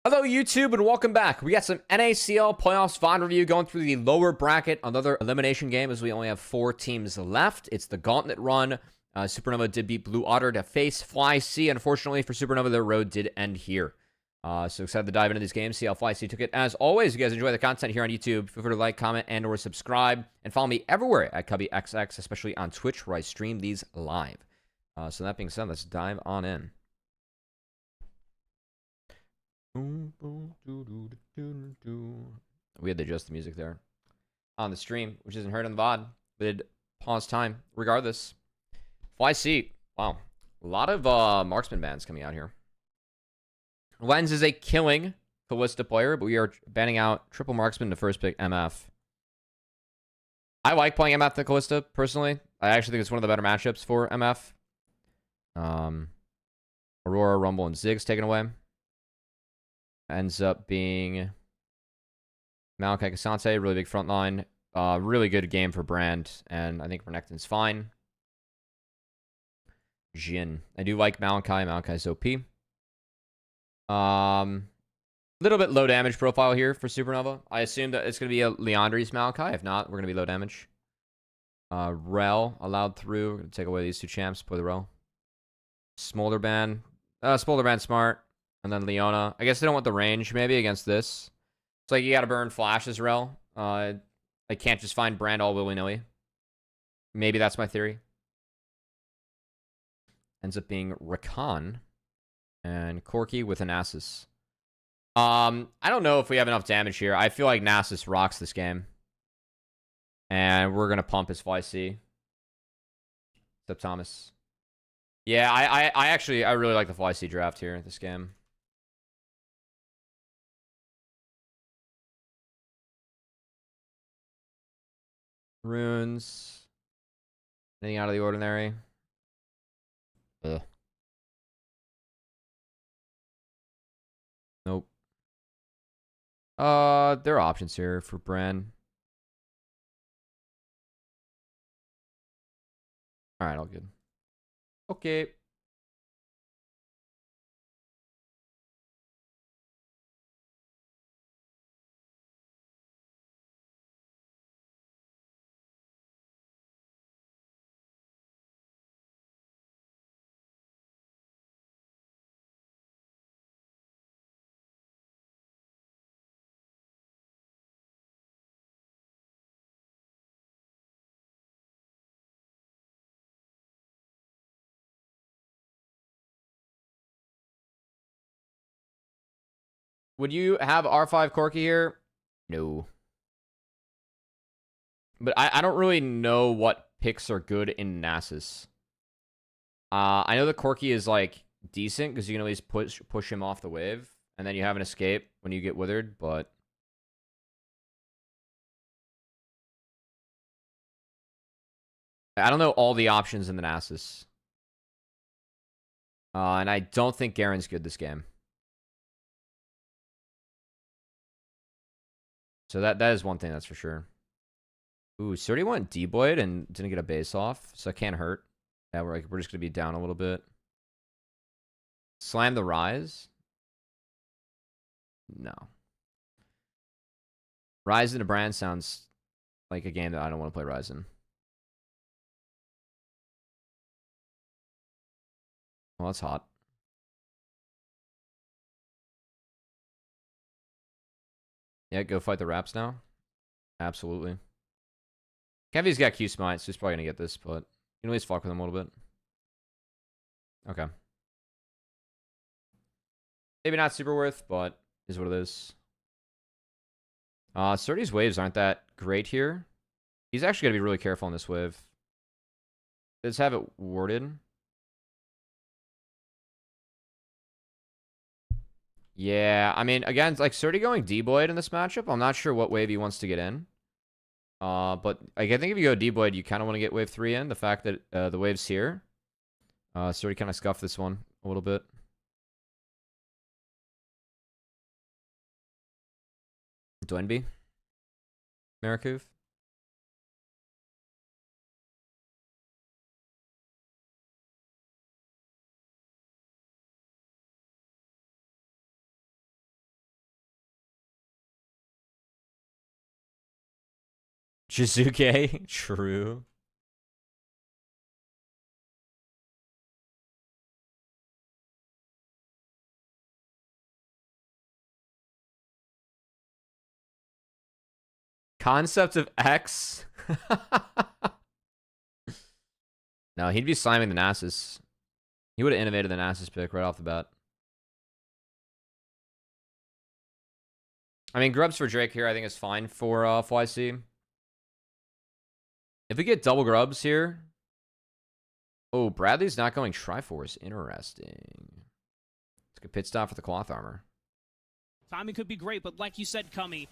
Hello, YouTube, and welcome back. We got some NACL playoffs VoD review going through the lower bracket. Another elimination game as we only have 4 teams left. It's the gauntlet run. Supernova did beat Blue Otter to face FLYC. Unfortunately for Supernova, their road did end here. So excited to dive into these games, see how FLYC took it. As always, if you guys enjoy the content here on YouTube, feel free to like, comment, and or subscribe. And follow me everywhere at CubbyXX, especially on Twitch where I stream these live. So that being said, let's dive on in. We had to adjust the music there on the stream, which isn't heard on the VOD. We did pause time regardless. FLYC. Wow. A lot of marksman bans coming out here. Lens is a killing Callista player, but we are banning out triple marksman to first pick MF. I like playing MF than Callista, personally. I actually think it's one of the better matchups for MF. Aurora, Rumble, and Ziggs taken away. Ends up being Malachi Kasante, really big front line. Really good game for Brand, and I think Renekton's fine. Jin. I do like Malachi. Malachi's OP. Little bit low damage profile here for Supernova. I assume that it's going to be a Leandri's Malachi. If not, we're going to be low damage. Rel allowed through. We're going to take away these two champs. Play the Rel. Smolder Ban. Smolder Ban smart. And then Leona. I guess they don't want the range, maybe, against this. It's like you gotta burn flashes, Rel. I can't just find Brand all willy-nilly. Maybe that's my theory. Ends up being Rakan. And Corki with a Nasus. I don't know if we have enough damage here. I feel like Nasus rocks this game. And we're gonna pump his FLYC. Except Thomas. Yeah, I really like the FLYC draft here, this game. Runes. Anything out of the ordinary? Ugh. Nope. There are options here for Bran. Alright, all good. Okay. Would you have R5 Corki here? No. But I don't really know what picks are good in Nasus. I know the Corki is, like, decent, because you can at least push him off the wave. And then you have an escape when you get withered, but... I don't know all the options in the Nasus. And I don't think Garen's good this game. So that is one thing that's for sure. Ooh, Surdy went D-Boyd and didn't get a base off, so it can't hurt. Yeah, we're just gonna be down a little bit. Slam the Rise? No. Rise into Brand sounds like a game that I don't want to play Rise in. Well, that's hot. Yeah, go fight the Raps now. Absolutely. Kevy's got Q Smite, so he's probably gonna get this, but you can at least fuck with him a little bit. Okay. Maybe not super worth, but is what it is. Surdy's waves aren't that great here. He's actually gotta be really careful on this wave. Let's have it warded. Yeah, I mean, again, like, Surdy going D-Boyd in this matchup, I'm not sure what wave he wants to get in. But like, I think if you go D-Boyd, you kind of want to get wave 3 in. The fact that the wave's here. Surdy kind of scuffed this one a little bit. Dwenby. Marikuv. Shizuke. True. Concept of X. No, he'd be slamming the Nasus. He would have innovated the Nasus pick right off the bat. I mean, grubs for Drake here I think is fine for FLYC. If we get double grubs here... Oh, Bradley's not going Triforce. Interesting. It's a good pit stop for the cloth armor. Timing could be great, but like you said, Cummy.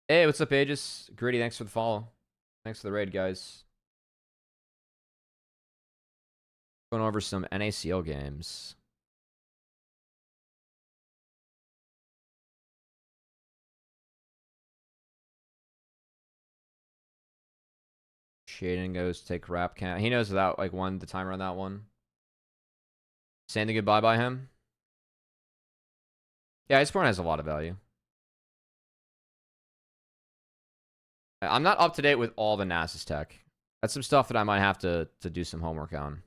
Hey, what's up, Aegis? Gritty, thanks for the follow. Thanks for the raid, guys. Going over some NACL games. Shaden goes take rap count. He knows without like the timer on that one. Saying the goodbye by him. Yeah, Iceborne has a lot of value. I'm not up to date with all the Nasus tech. That's some stuff that I might have to do some homework on.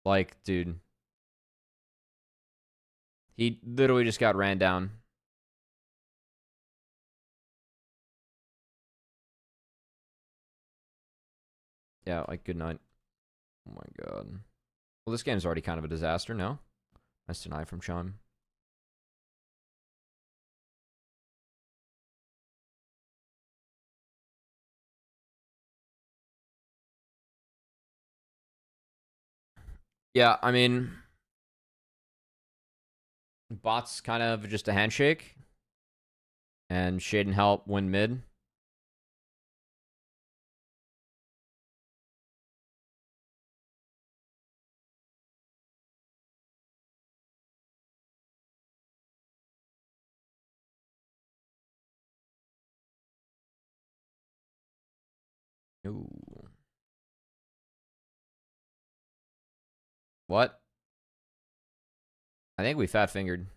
Like, dude. He literally just got ran down. Yeah, like, good night. Oh my god. Well, this game's already kind of a disaster, no? Nice deny from Chum. Yeah, I mean... Bot's kind of just a handshake. And Shaden help win mid. Ooh. What? I think we fat fingered.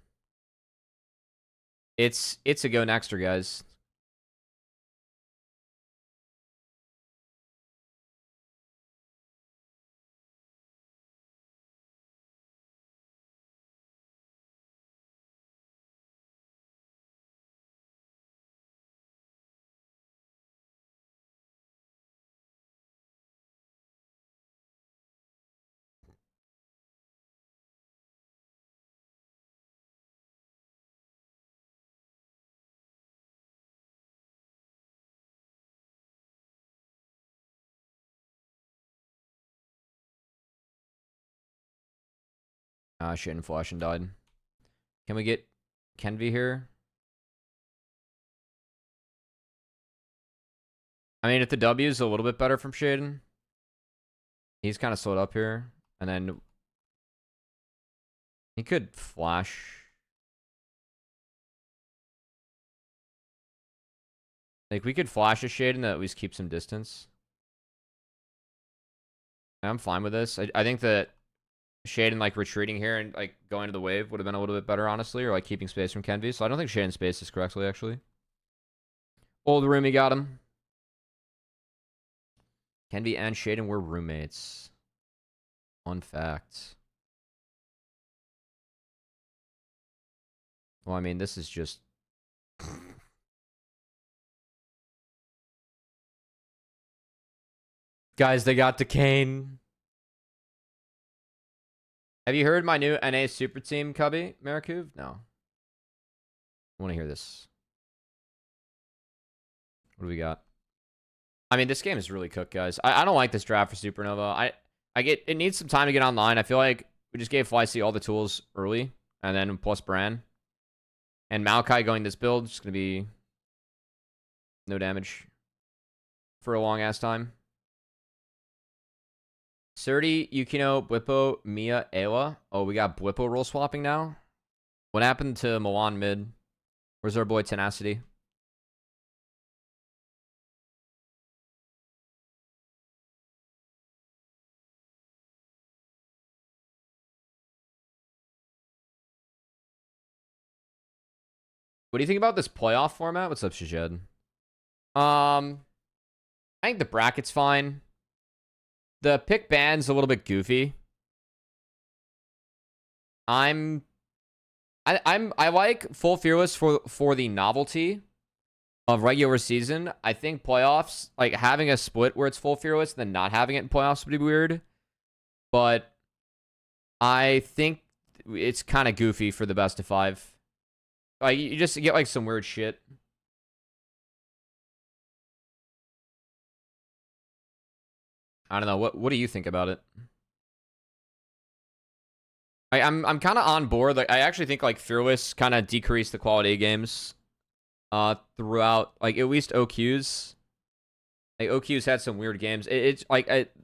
It's a go nexter, guys. Shit, and Flash and died. Can we get Kenvi here? I mean, if the W is a little bit better from Shaden, he's kind of slowed up here. And then he could flash. Like, we could flash a Shaden that at least keeps some distance. I'm fine with this. I think that Shaden, like, retreating here and, like, going to the wave would have been a little bit better, honestly. Or, like, keeping space from Kenvi. So I don't think Shaden spaced this correctly, actually. Old roomie got him. Kenvi and Shaden were roommates. Fun fact. Well, I mean, this is just... Guys, they got Decane. Have you heard my new NA super team, Cubby? Marikuv? No. I want to hear this. What do we got? I mean, this game is really cooked, guys. I don't like this draft for Supernova. It needs some time to get online. I feel like we just gave FLYC all the tools early, and then plus Bran. And Maokai going this build is going to be no damage for a long-ass time. Surdy, Yukino, Blippo, Mia, Ayla. Oh, we got Blippo role swapping now? What happened to Milan mid? Where's our boy Tenacity? What do you think about this playoff format? What's up, Shajed? I think the bracket's fine. The pick band's a little bit goofy. I like full fearless for the novelty of regular season. I think playoffs, like having a split where it's full fearless and then not having it in playoffs would be weird. But I think it's kind of goofy for the best of 5. Like you just get like some weird shit. I don't know. What do you think about it? I'm kind of on board. Like I actually think like fearless kind of decreased the quality of games throughout, like at least OQs. Like OQs had some weird games. It's like it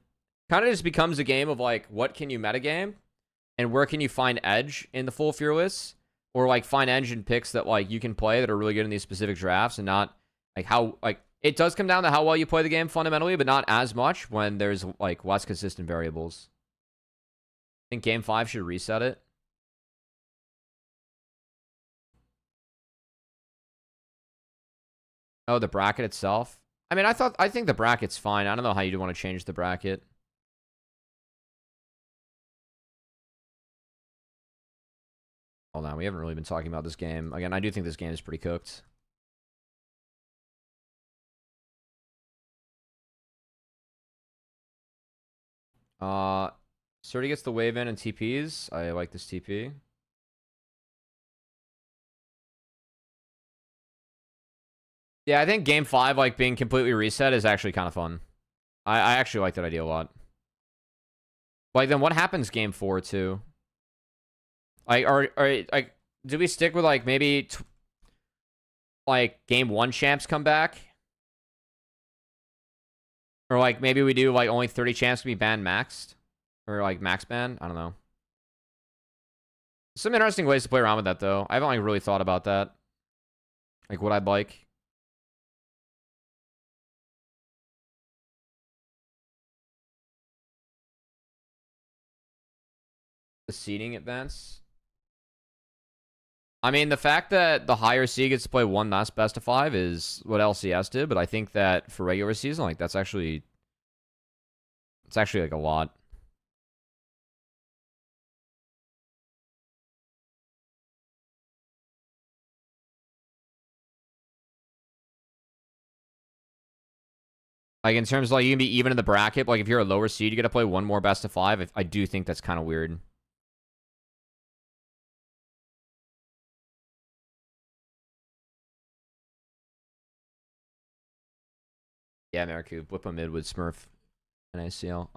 kind of just becomes a game of like what can you metagame and where can you find edge in the full fearless, or like find edge in picks that like you can play that are really good in these specific drafts, and not like how like it does come down to how well you play the game fundamentally, but not as much when there's like less consistent variables. I think game 5 should reset it. Oh, the bracket itself. I mean, I think the bracket's fine. I don't know how you'd want to change the bracket. Hold on, we haven't really been talking about this game. Again, I do think this game is pretty cooked. Surdy gets the wave in and TPs. I like this TP. Yeah, I think game 5, like being completely reset, is actually kind of fun. I actually like that idea a lot. Like, then what happens game 4 too? Like, like, do we stick with like maybe like game 1 champs come back? Or like maybe we do like only 30 champs can be banned maxed? Or like max ban? I don't know. Some interesting ways to play around with that though. I haven't like really thought about that. Like what I'd like. The seeding advance. I mean, the fact that the higher seed gets to play one last best of 5 is what LCS did, but I think that for regular season, like it's actually like a lot. Like in terms of like you can be even in the bracket, but like if you're a lower seed, you get to play one more best of 5. I do think that's kind of weird. Yeah, Mariku, Blippo mid with Smurf and NACL.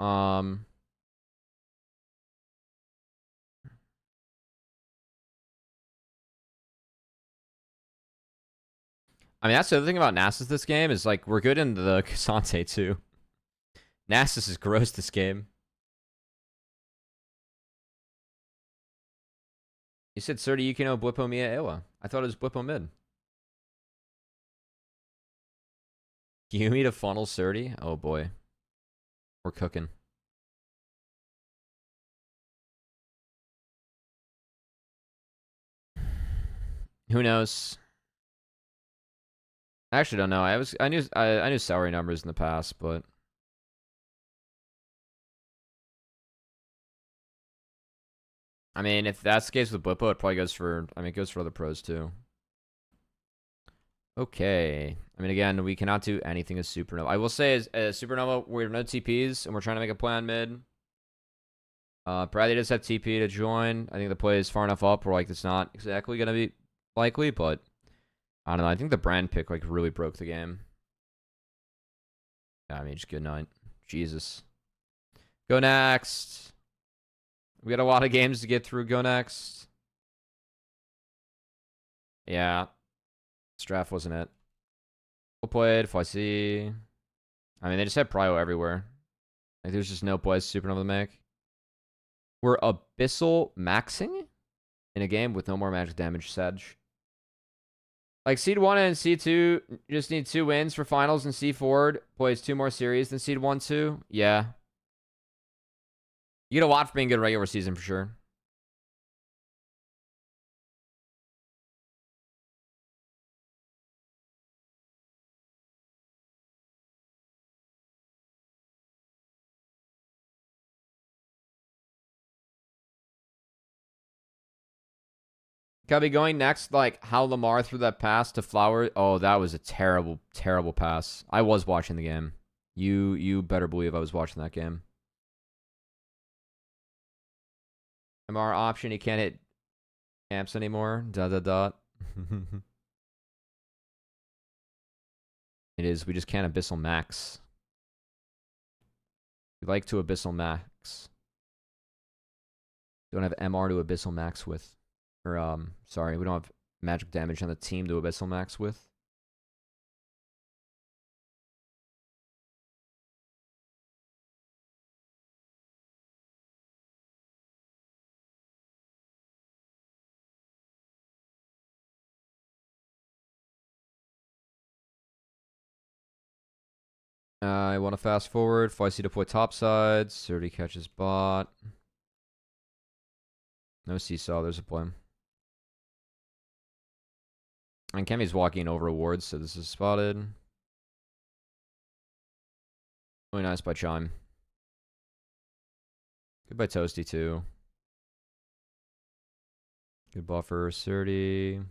I mean, that's the other thing about Nasus this game is like we're good in the Kasante too. Nasus is gross this game. You said Surdy Yukino Blippo Mia Ewa. I thought it was Blippo mid. Yumi to funnel Surdy? Oh boy. We're cooking. Who knows? I actually don't know. I knew salary numbers in the past, but I mean, if that's the case with Blippo, it probably goes for, I mean, it goes for other pros too. Okay. I mean, again, we cannot do anything as Supernova. I will say, as Supernova, we have no TPs, and we're trying to make a play on mid. Bradley does have TP to join. I think the play is far enough up where, like, it's not exactly going to be likely, but I don't know. I think the brand pick, like, really broke the game. Yeah, I mean, just good night. Jesus. Go next. We got a lot of games to get through. Go next. Yeah. Straff wasn't it. Well played. FLYC. I mean, they just had Prio everywhere. Like, there's just no plays Supernova to make. We're Abyssal maxing in a game with no more magic damage, Sedge. Like, Seed 1 and Seed 2 just need 2 wins for finals, and Seed 4 plays 2 more series than Seed 1, 2. Yeah. You get a lot for being good regular season, for sure. Cubby going next, like how Lamar threw that pass to Flowers. Oh, that was a terrible, terrible pass. I was watching the game. You better believe I was watching that game. MR option, he can't hit camps anymore. Dot dot dot. It is. We just can't Abyssal Max. We like to Abyssal Max. Don't have MR to Abyssal Max with. Or, sorry, we don't have magic damage on the team to Abyssal Max with. I want to fast forward. FLYC deploy topside. Surdy catches bot. No seesaw. There's a play. And Kemi's walking over wards, so this is spotted. Really nice by Chime. Good by Toasty, too. Good buffer. Surdy.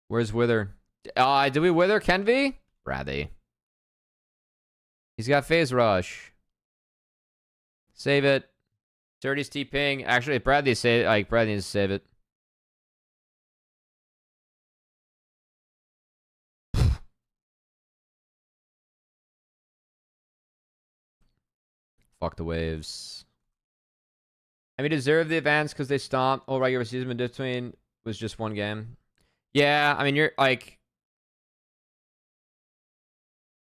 Where's Wither? Did we Wither Kenvi? Rathy. He's got Phase Rush. Save it. Surdy's TPing. Actually, if Bradley save it, like Bradley needs to save it. Fuck the waves. I mean, deserve the advance because they stomped all regular season in between was just one game. Yeah, I mean, you're like,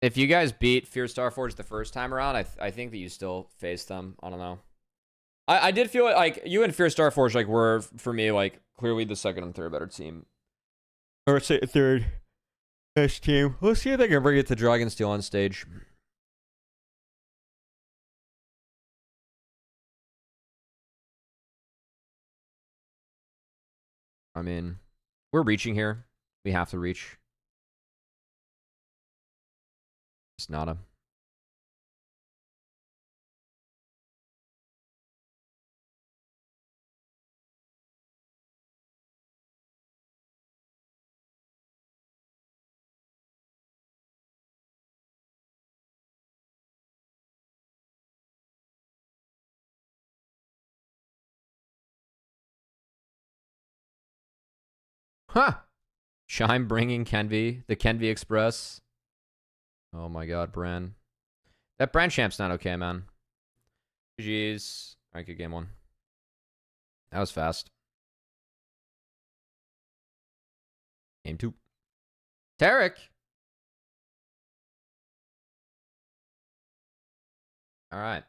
if you guys beat Fierce Starforge the first time around, I think that you still face them. I don't know. I did feel like you and Fierce Starforge like were for me like clearly the second and third better team, or say third best team. Let's see if they can bring it to Dragonsteel on stage. I mean, we're reaching here. We have to reach. It's not a. Huh. Chime bringing Kenvi. The Kenvi Express. Oh my god, Bran. That Bran champ's not okay, man. GG's. Alright, good game one. That was fast. Game two. Tarek. Alright.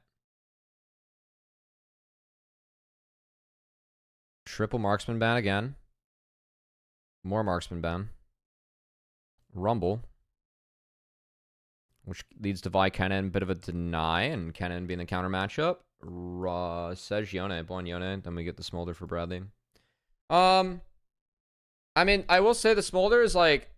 Triple marksman ban again. More marksman ban. Rumble. Which leads to Vi Kennen, bit of a deny, and Kennen being the counter matchup. Says Yone, blind Yone. Then we get the Smolder for Bradley. I mean, I will say the Smolder is like.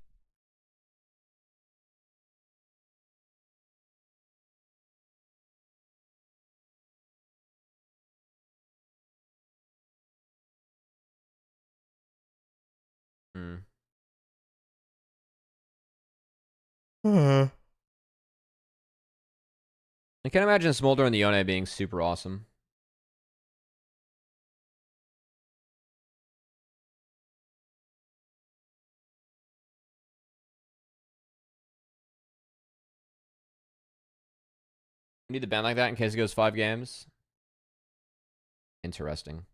I can imagine Smolder and the Yone being super awesome. We need to ban like that in case it goes 5 games. Interesting.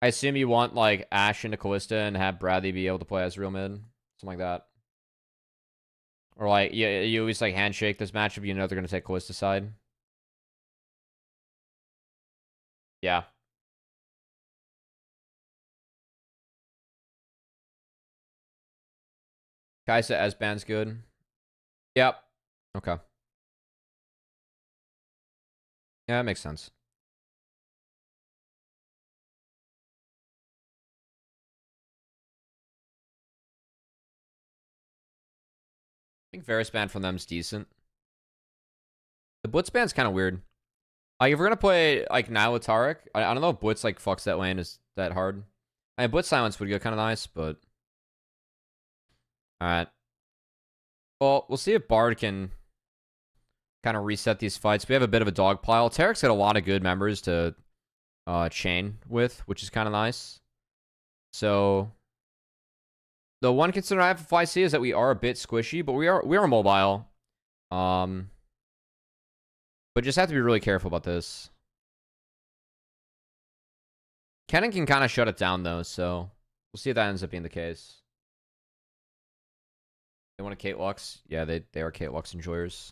I assume you want like Ashe into Callista and have Bradley be able to play as real mid. Something like that. Or like, you always like handshake this matchup, you know they're going to take Callista side. Yeah. Kaisa S-Band's good. Yep. Okay. Yeah, that makes sense. I think Varus ban from them's decent. The Blitz ban's kind of weird. Like, if we're gonna play like now with Tarek, I don't know if Blitz like fucks that lane is that hard. I mean, Blitz silence would go kind of nice, but all right. Well, we'll see if Bard can kind of reset these fights. We have a bit of a dog pile. Tarek's got a lot of good members to chain with, which is kind of nice. So the one concern I have for FLYC is that we are a bit squishy, but we are mobile. But just have to be really careful about this. Kennen can kind of shut it down though, so we'll see if that ends up being the case. They want a Kate Lux? Yeah, they are Kate Lux enjoyers.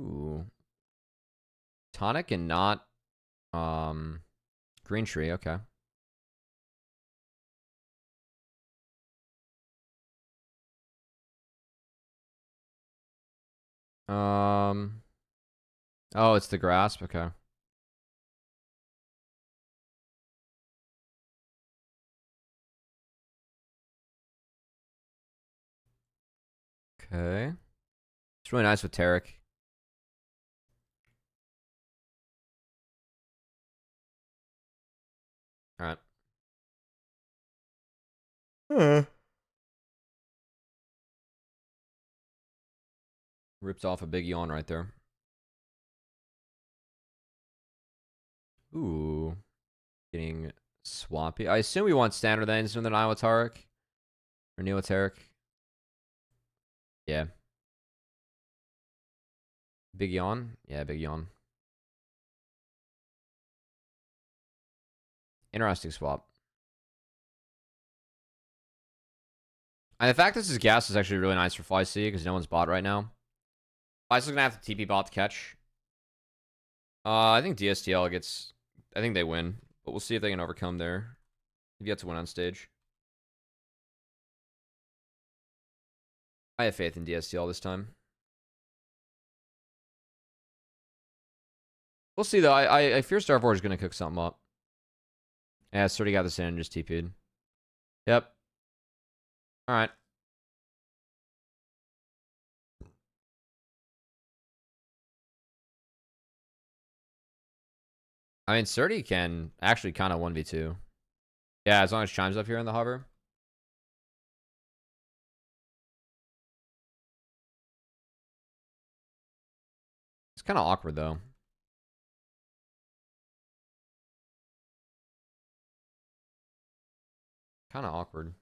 Ooh. Tonic and not Green Tree, okay. Oh, it's the grasp, okay. Okay. It's really nice with Tarek. Alright. Rips off a big yawn right there. Ooh. Getting swampy. I assume we want standard lanes from the Nile Tarek. Or Neil Tarek. Yeah. Big yawn? Yeah, big yawn. Interesting swap. And the fact this is gas is actually really nice for FLYC because no one's bot right now. FLYC's gonna have to TP bot to catch. I think DSTL gets... I think they win. But we'll see if they can overcome there. If you have to win on stage. I have faith in DSTL this time. We'll see though. I fear Starforge is gonna cook something up. Yeah, it's already got this in and just TP'd. Yep. Alright. I mean, Surdy can actually kind of 1v2. Yeah, as long as Chime's up here in the hover. It's kind of awkward, though. Kind of awkward.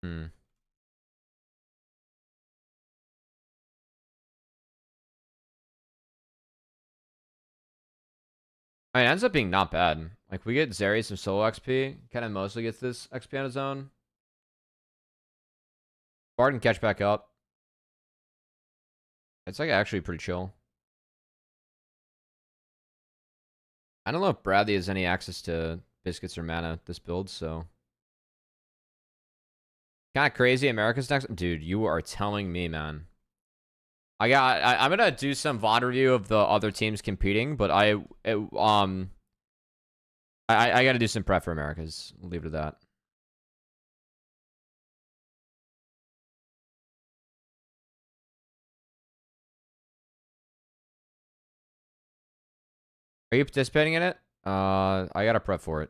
Hmm. I mean, it ends up being not bad. Like, we get Zeri some solo XP. Kind of mostly gets this XP on his own. Bard can catch back up. It's like actually pretty chill. I don't know if Bradley has any access to biscuits or mana this build, so. Kind of crazy. America's next. Dude, you are telling me, man. I'm gonna do some VoD review of the other teams competing, but I gotta do some prep for Americas. We'll leave it at that. Are you participating in it? I gotta prep for it.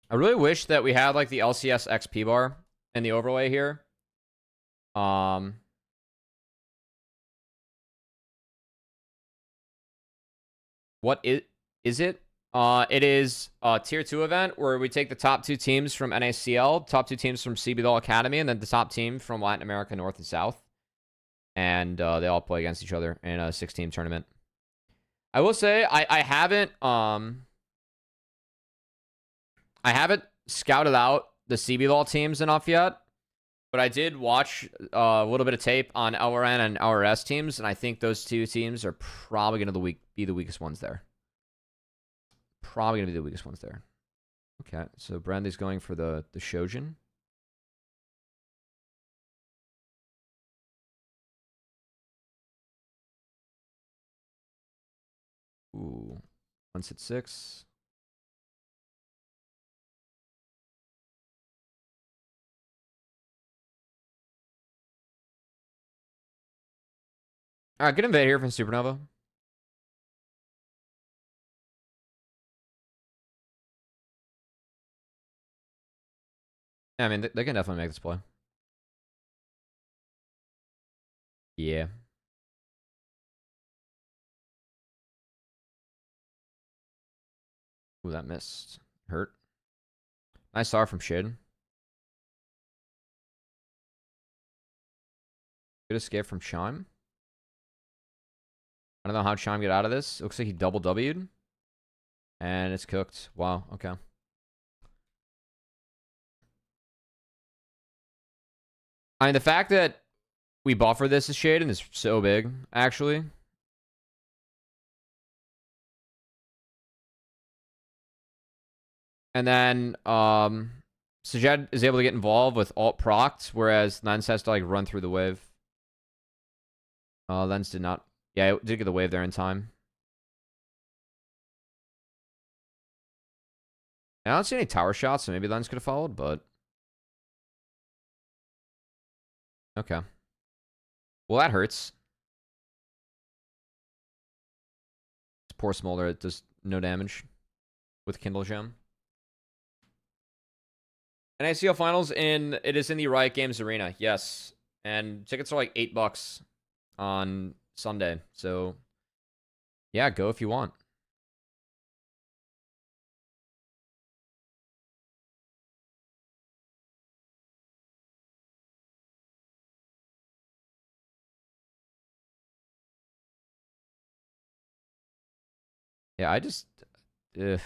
I really wish that we had like the LCS XP bar and the overlay here. What is it? It is a tier 2 event where we take the top 2 teams from NACL, top 2 teams from CBL Academy, and then the top team from Latin America North and South. And they all play against each other in a 6-team tournament. I will say I haven't I haven't scouted out the CB teams enough yet, but I did watch a little bit of tape on LRN and LRS teams, and I think those two teams are probably going to be the weakest ones there. Probably going to be the weakest ones there. Okay, so Brandy's going for the Shojin. Ooh, once at 6. All right, good invade here from Supernova. Yeah, I mean, they can definitely make this play. Yeah. Ooh, that missed. Hurt. Nice R from Shade. Good escape from Chime. I don't know how Chime get out of this. It looks like he double W'd. And it's cooked. Wow, okay. I mean, the fact that we buffer this as Shaden is so big, actually. And then, Sajed is able to get involved with alt proct, whereas Lens has to, like, run through the wave. Lens did not. Yeah, it did get the wave there in time. I don't see any tower shots, so maybe Lens could have followed, but... Okay. Well, that hurts. It's poor Smolder. It does no damage with Kindle Gem. NACL Finals it is in the Riot Games Arena, yes. And tickets are like $8 on Sunday. So, yeah, go if you want. Yeah, I just... Ugh.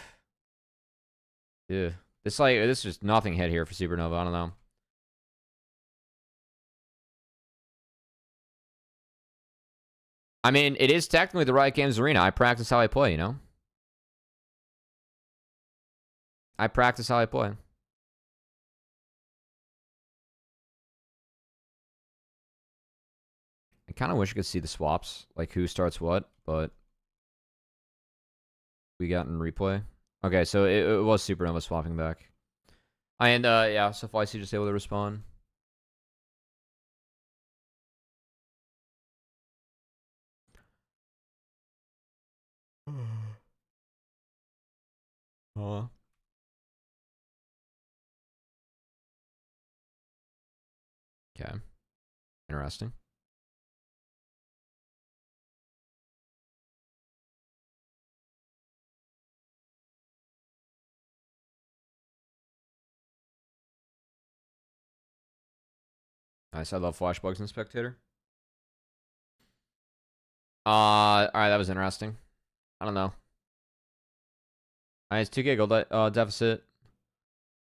Ugh. This just nothing hit here for Supernova. I don't know. I mean, it is technically the Riot Games Arena. I practice how I play, you know? I practice how I play. I kind of wish I could see the swaps, like who starts what, but we got in replay. Okay, so it was Supernova swapping back. And, yeah, so FLYC just able to respond. Okay. Interesting. Nice. I love flashbugs in Spectator. Alright, that was interesting. I don't know. Nice 2K gold deficit.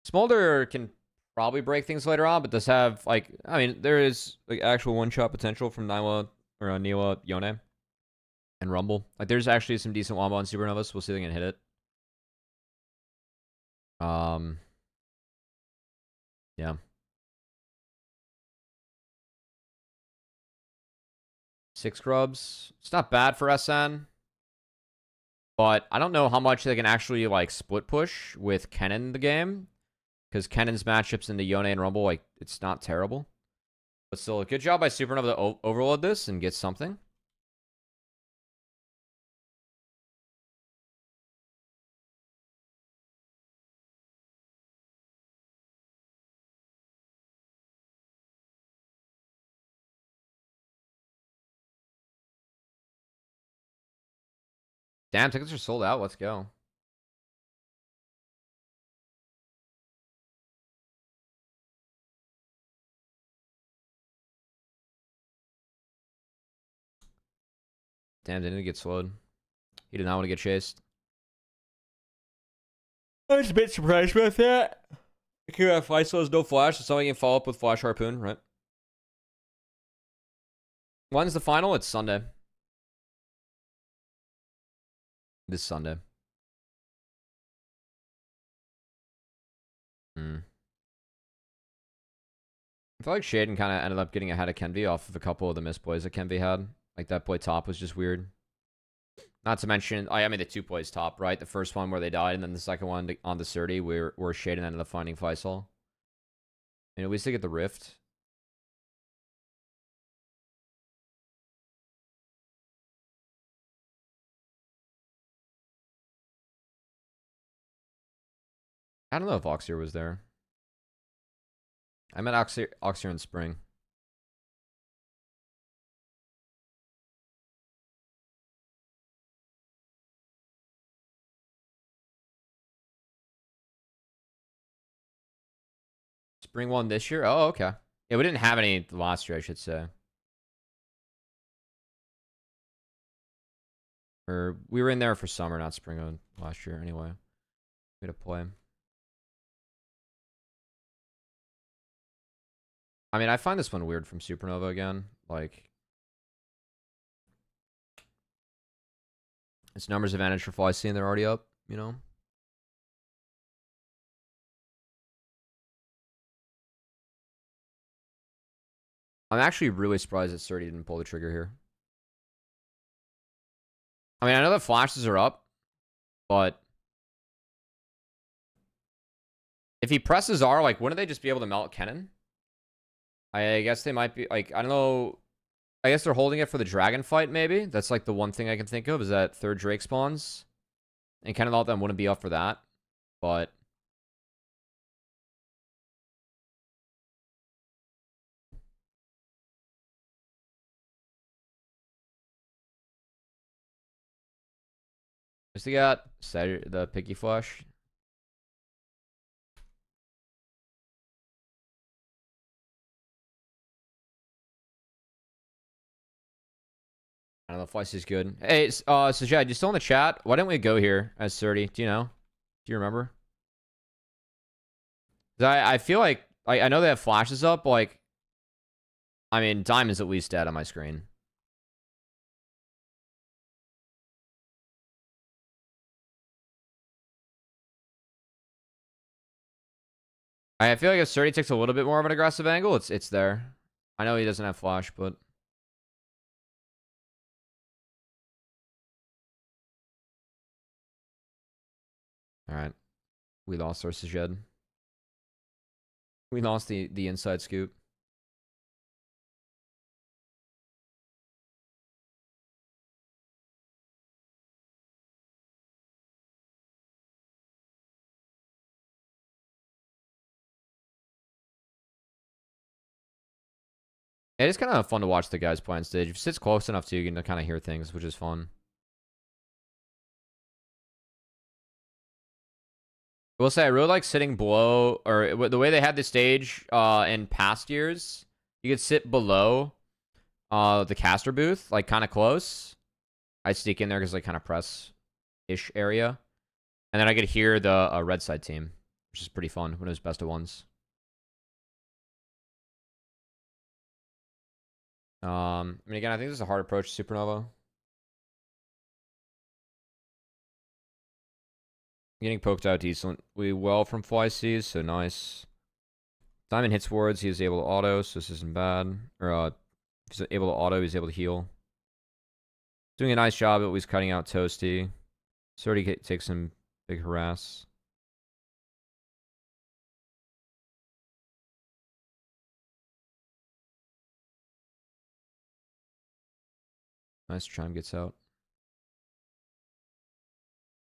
Smolder can probably break things later on, but does have, like, I mean, there is, like, actual one-shot potential from Niwa, or Niwa, Yone, and Rumble. Like, there's actually some decent wombo on Supernovas. We'll see if they can hit it. Yeah. 6 grubs. It's not bad for SN. But I don't know how much they can actually, like, split push with Kennen in the game. Because Kennen's matchups into Yone and Rumble, like, it's not terrible. But still, a good job by Supernova to overload this and get something. Damn, tickets are sold out. Let's go. Damn, didn't he get slowed? He did not want to get chased. I was a bit surprised about that. Here, FLYC has no flash, so somebody can follow up with Flash Harpoon, right? When's the final? It's Sunday. This Sunday. I feel like Shaden kind of ended up getting ahead of Kenvy off of a couple of the missed plays that Kenvy had. Like, that play top was just weird. Not to mention, I mean, the 2 plays top, right? The first one where they died, and then the second one on the 30 where Shaden ended up finding Faisal. And at least they get the rift. I don't know if Oxier was there. I met Oxier in spring. Spring one this year? Oh, okay. Yeah, we didn't have any last year, I should say. Or we were in there for summer, not spring last year anyway. We had to play. I mean, I find this one weird from Supernova again. Like, it's numbers advantage for FLYC and they're already up, you know? I'm actually really surprised that Surdy didn't pull the trigger here. I mean, I know the flashes are up, but if he presses R, like, wouldn't they just be able to melt Kennen? I guess they might be, like, I don't know. I guess they're holding it for the dragon fight, maybe. That's, like, the one thing I can think of is that 3rd Drake spawns. And Kennen all of them wouldn't be up for that. But just to get the picky flush. I don't know if FLYC is good. Hey, so Jed, you still in the chat? Why didn't we go here as 30? Do you know? Do you remember? I feel like I know they have flashes up, but like, I mean, Diamond's at least dead on my screen. I feel like if Surdy takes a little bit more of an aggressive angle, it's there. I know he doesn't have flash, but all right, we lost our Sejed. We lost the inside scoop. It is kind of fun to watch the guys play on stage. If it sits close enough to you, you can kind of hear things, which is fun. I will say I really like sitting below, or the way they had the stage in past years. You could sit below the caster booth, like kind of close. I sneak in there because like kind of press-ish area. And then I could hear the red side team, which is pretty fun when it was best of ones. I mean, again, I think this is a hard approach to Supernova. Getting poked out decently well from FLYC, so nice. Diamond hits wards, he is able to auto, so this isn't bad. Or, if he's able to auto, he's able to heal. Doing a nice job at least cutting out Toasty. So already takes some big harass. Nice chime gets out.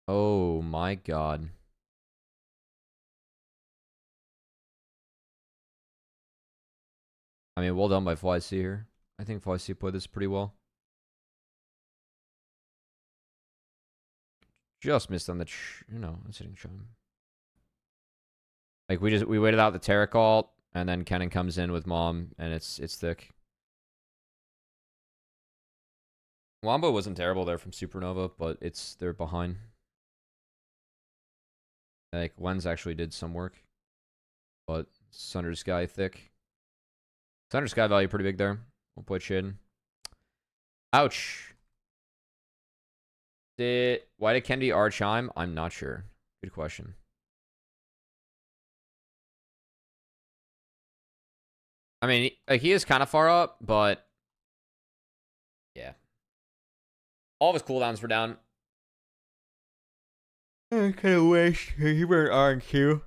Oh my god. I mean, well done by FLYC here. I think FLYC played this pretty well. Just missed on the, it's hitting chime. Like, we waited out the Terra ult, and then Kennen comes in with Mom, and it's thick. Wombo wasn't terrible there from Supernova, but they're behind. Like, Lens actually did some work. But Sunder Sky thick. Sunder Sky value pretty big there. We'll put Shade. Ouch. Why did Kennedy R chime? I'm not sure. Good question. I mean, like, he is kind of far up, but yeah. All of his cooldowns were down. I kind of wish he were R and Q.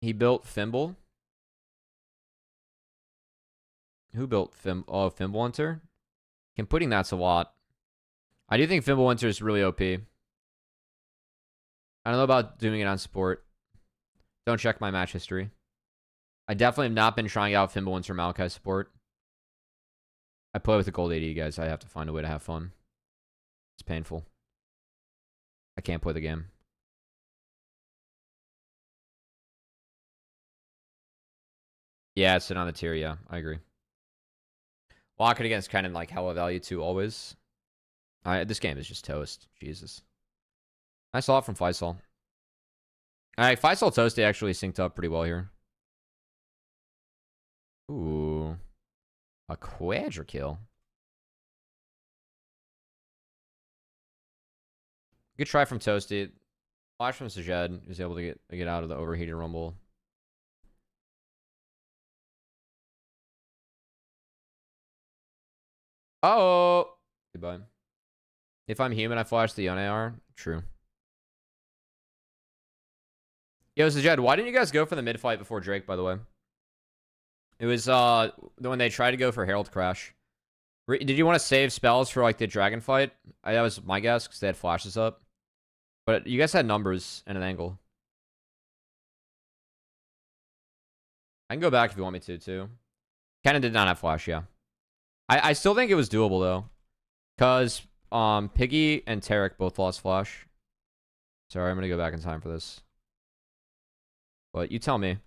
He built Fimble. Who built Oh, Fimble Hunter? Putting that's a lot. I do think Fimble Hunter is really OP. I don't know about doing it on support. Don't check my match history. I definitely have not been trying out Fimble Hunter Maokai support. I play with the gold AD, guys. I have to find a way to have fun. It's painful. I can't play the game. Yeah, it's on the tier, yeah. I agree. Lock it against kind of like hella value too, always. This game is just toast. Jesus. I saw it from Faisal. Alright, Faisal Toasty actually synced up pretty well here. Ooh. A quadra kill. Good try from Toasty. Flash from Sajed. He was able to get out of the overheated rumble. Oh! Goodbye. If I'm human, I flash the Yone AR. True. Yo, Sajed, why didn't you guys go for the mid fight before Drake, by the way? It was when they tried to go for Herald Crash. Did you want to save spells for like the dragon fight? That was my guess because they had flashes up. But you guys had numbers and an angle. I can go back if you want me to too. Kennen did not have flash, yeah. I still think it was doable though. Cause Piggy and Tarek both lost flash. Sorry, I'm gonna go back in time for this. But you tell me.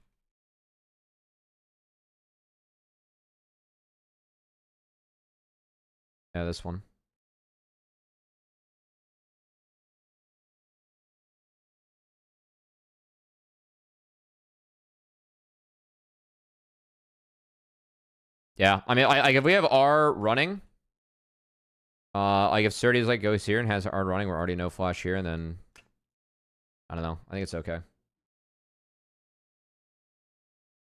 Yeah, this one. Yeah, I mean, like if we have R running, like if Surdy's like goes here and has R running, we're already no flash here, and then I don't know. I think it's okay.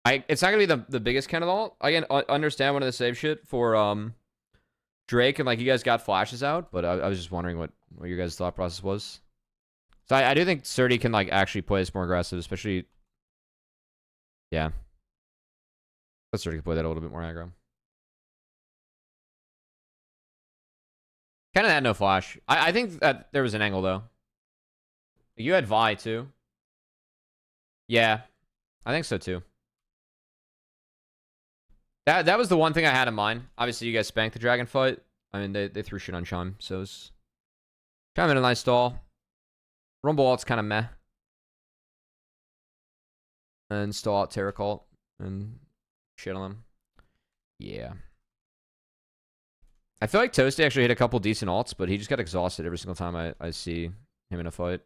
It's not gonna be the biggest kind of all. I can understand one of the save shit for Drake and like you guys got flashes out, but I was just wondering what your guys' thought process was. So I do think Surdy can like actually play this more aggressive, especially yeah. But Surdy can play that a little bit more aggro. Kind of had no flash. I think that there was an angle though. You had Vi too. Yeah, I think so too. That was the one thing I had in mind. Obviously, you guys spanked the dragon fight. I mean, they threw shit on Chime, so it's Chime in a nice stall. Rumble alt's kind of meh. And stall out Terra Cult and shit on them. Yeah. I feel like Toasty actually hit a couple decent alts, but he just got exhausted every single time I see him in a fight.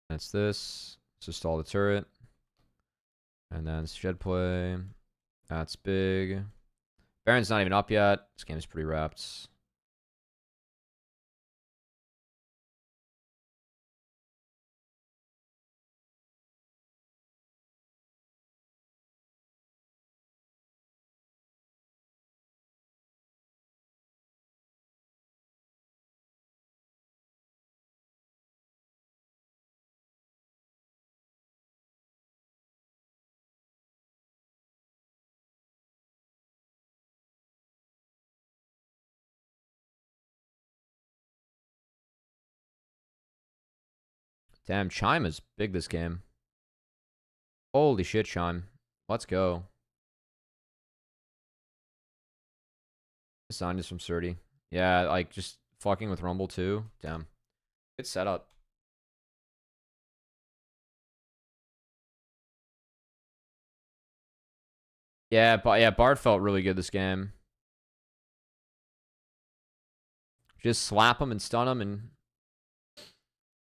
That's this. So stall the turret. And then shed play. That's big. Baron's not even up yet. This game is pretty wrapped. Damn, Chime is big this game. Holy shit, Chime. Let's go. Signed is from Surdy. Yeah, like just fucking with Rumble too. Damn. Good setup. Yeah, but yeah, Bard felt really good this game. Just slap him and stun him and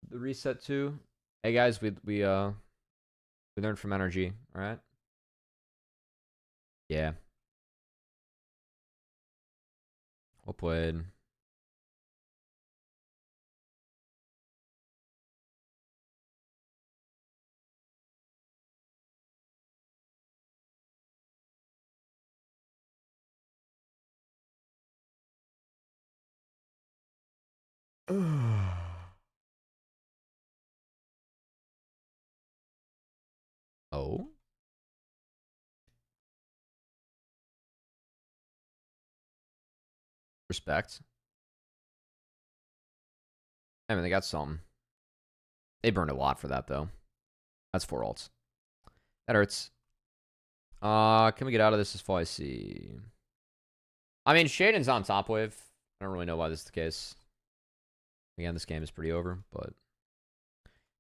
the reset too. Hey guys, we learned from energy, alright? Yeah. Well played. Oh? Respect. I mean, they got something. They burned a lot for that, though. That's 4 ults. That hurts. Can we get out of this as FLYC? I mean, Shaden's on top wave. I don't really know why this is the case. Again, this game is pretty over, but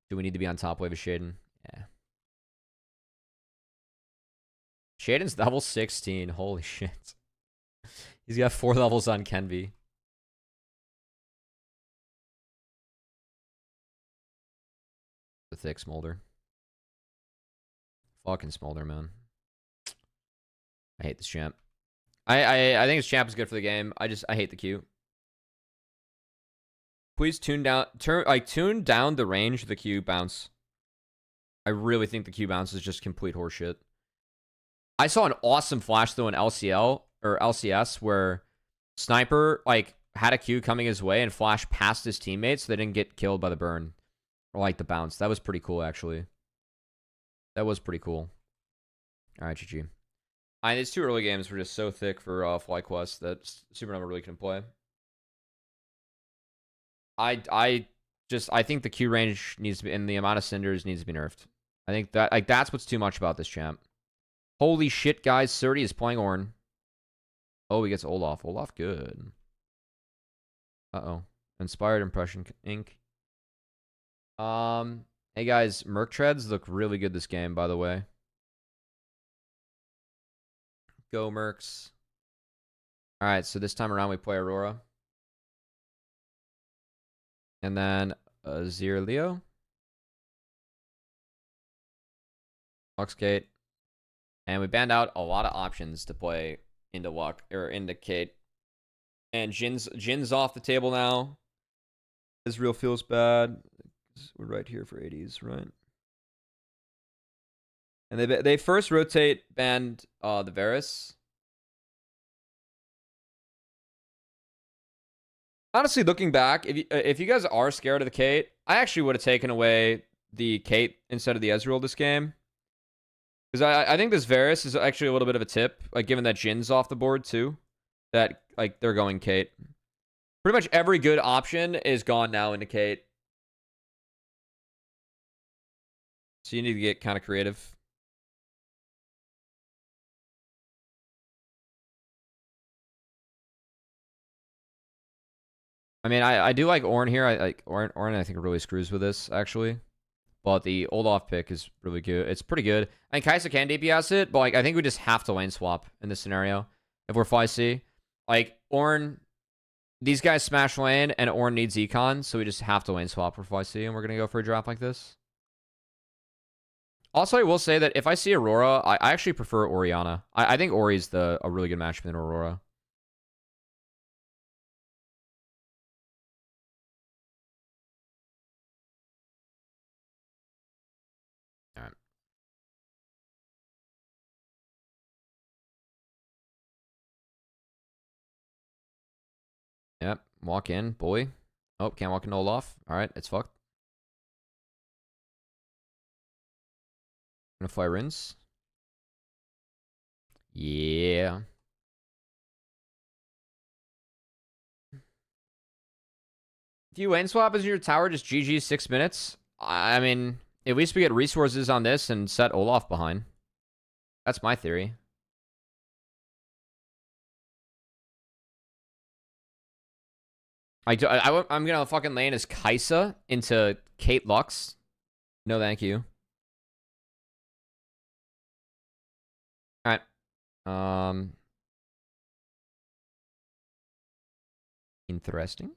do we need to be on top wave of Shaden? Yeah. Shaden's level 16. Holy shit. He's got 4 levels on Kenby. The thick Smolder. Fucking Smolder, man. I hate this champ. I think his champ is good for the game. I hate the Q. Please tune down the range of the Q bounce. I really think the Q bounce is just complete horseshit. I saw an awesome flash though in LCL or LCS where Sniper like had a Q coming his way and flash past his teammates so they didn't get killed by the burn or like the bounce. That was pretty cool actually. That was pretty cool. All right, GG. These 2 early games were just so thick for FlyQuest that Supernova really couldn't play. I think the Q range needs to be, and the amount of cinders needs to be nerfed. I think that like that's what's too much about this champ. Holy shit, guys! Surdy is playing Ornn. Oh, he gets Olaf. Olaf, good. Uh-oh. Inspired Impression Inc. Hey guys, Merc Treads look really good this game, by the way. Go Mercs. Alright, so this time around we play Aurora. And then Azir Leo. Luxgate. And we banned out a lot of options to play into Luck or into Kate. And Jin's off the table now. Israel feels bad. We're right here for 80s, right? And they first rotate banned the Varus. Honestly, looking back, if you guys are scared of the Kate, I actually would have taken away the Kate instead of the Ezreal this game. Because I think this Varus is actually a little bit of a tip, like given that Jin's off the board too, that like they're going Kate. Pretty much every good option is gone now into Kate. So you need to get kind of creative. I mean, I do like Ornn here. I like Ornn I think really screws with this, actually. But the Olaf pick is really good. It's pretty good. I mean, Kai'Sa can DPS it, but like I think we just have to lane swap in this scenario. If we're FLYC. Like, Ornn, these guys smash lane, and Ornn needs econ, so we just have to lane swap for FLYC, and we're going to go for a draft like this. Also, I will say that if I see Aurora, I actually prefer Orianna. I think Ori's a really good match than Aurora. Alright. Yep. Walk in, boy. Oh, can't walk in Olaf. Alright, it's fucked. Gonna fly Rinse. Yeah. If you lane swap as your tower, just GG 6 minutes. I mean, at least we get resources on this and set Olaf behind. That's my theory. I'm gonna fucking lane as Kaisa into Kate Lux. No, thank you. All right. Interesting.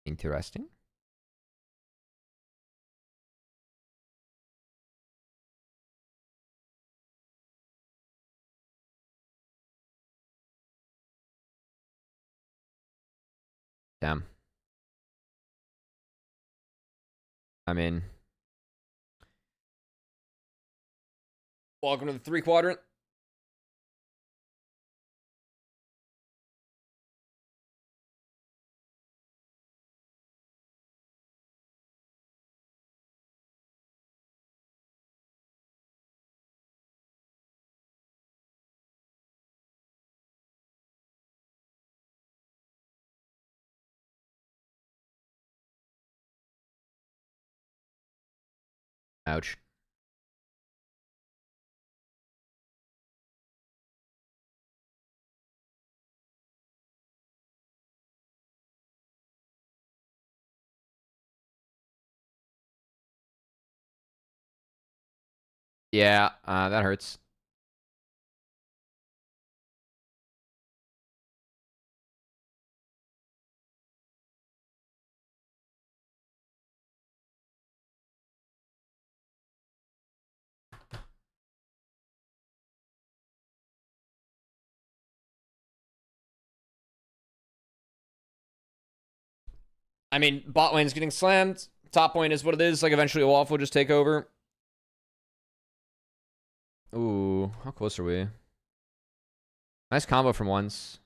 Interesting. Damn. I mean, welcome to the 3 quadrant. Ouch. Yeah, that hurts. I mean, bot lane's getting slammed. Top lane is what it is. Like, eventually Wolf will just take over. Ooh, how close are we? Nice combo from once.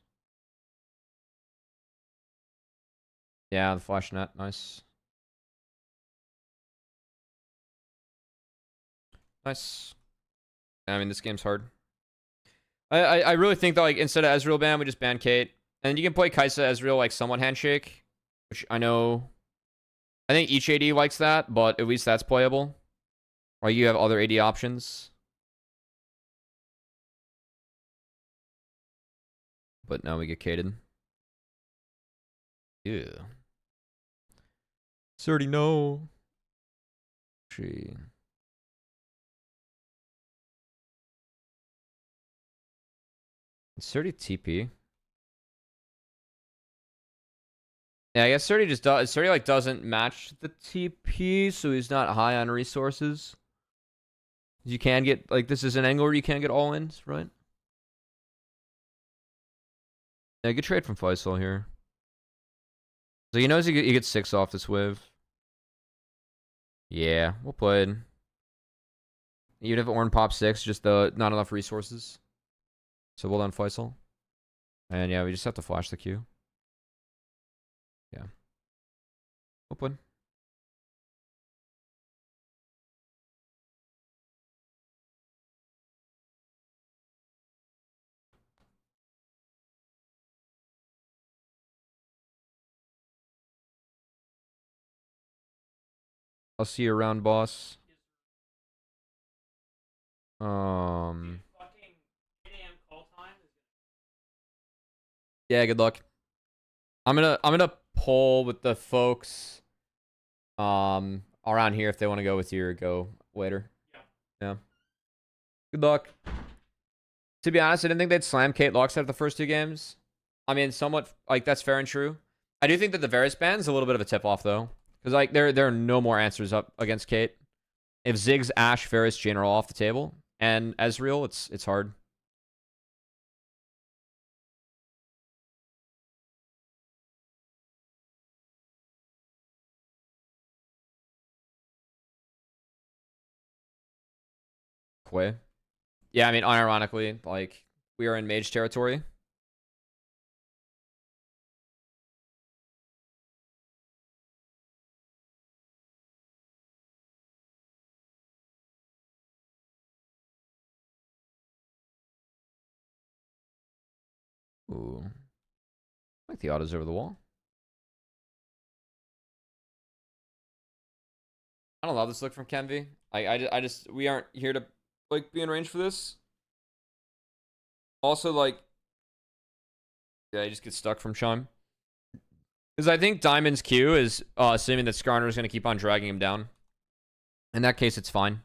Yeah, the flash net. Nice. Nice. I mean, this game's hard. I really think that, like, instead of Ezreal ban, we just ban Kate. And you can play Kaisa Ezreal, like, somewhat handshake. Which I know... I think each AD likes that, but at least that's playable. Or you have other AD options. But now we get Kated. Yeah. It's already no. Gee. It's 30 TP. Yeah, I guess 30 just does. 30 like doesn't match the TP, so he's not high on resources. You can get like this is an angle where you can get all ins, right? Yeah, good trade from FLYC here. So he knows he gets 6 off this wave. Yeah, we'll play it. Even if Ornn pops 6, just not enough resources. So well done, FLYC. And yeah, we just have to flash the Q. Yeah. Open. I'll see you around, boss. Yeah, good luck. I'm gonna poll with the folks around here if they want to go with you or go later. Yeah. Good luck. To be honest, I didn't think they'd slam Kate Lux out of the first 2 games. I mean, somewhat like that's fair and true. I do think that the Varus ban's a little bit of a tip off though, because like there are no more answers up against Kate. If Ziggs, Ashe, Varus, Jhin are all off the table, and Ezreal, it's hard. Quay. Yeah, I mean, unironically, like we are in mage territory. Ooh. I like the autos over the wall. I don't love this look from Kenvi. I just we aren't here to like be in range for this. Also, like, yeah, I just get stuck from Chime. Because I think Diamond's Q is assuming that Skarner is going to keep on dragging him down. In that case, it's fine.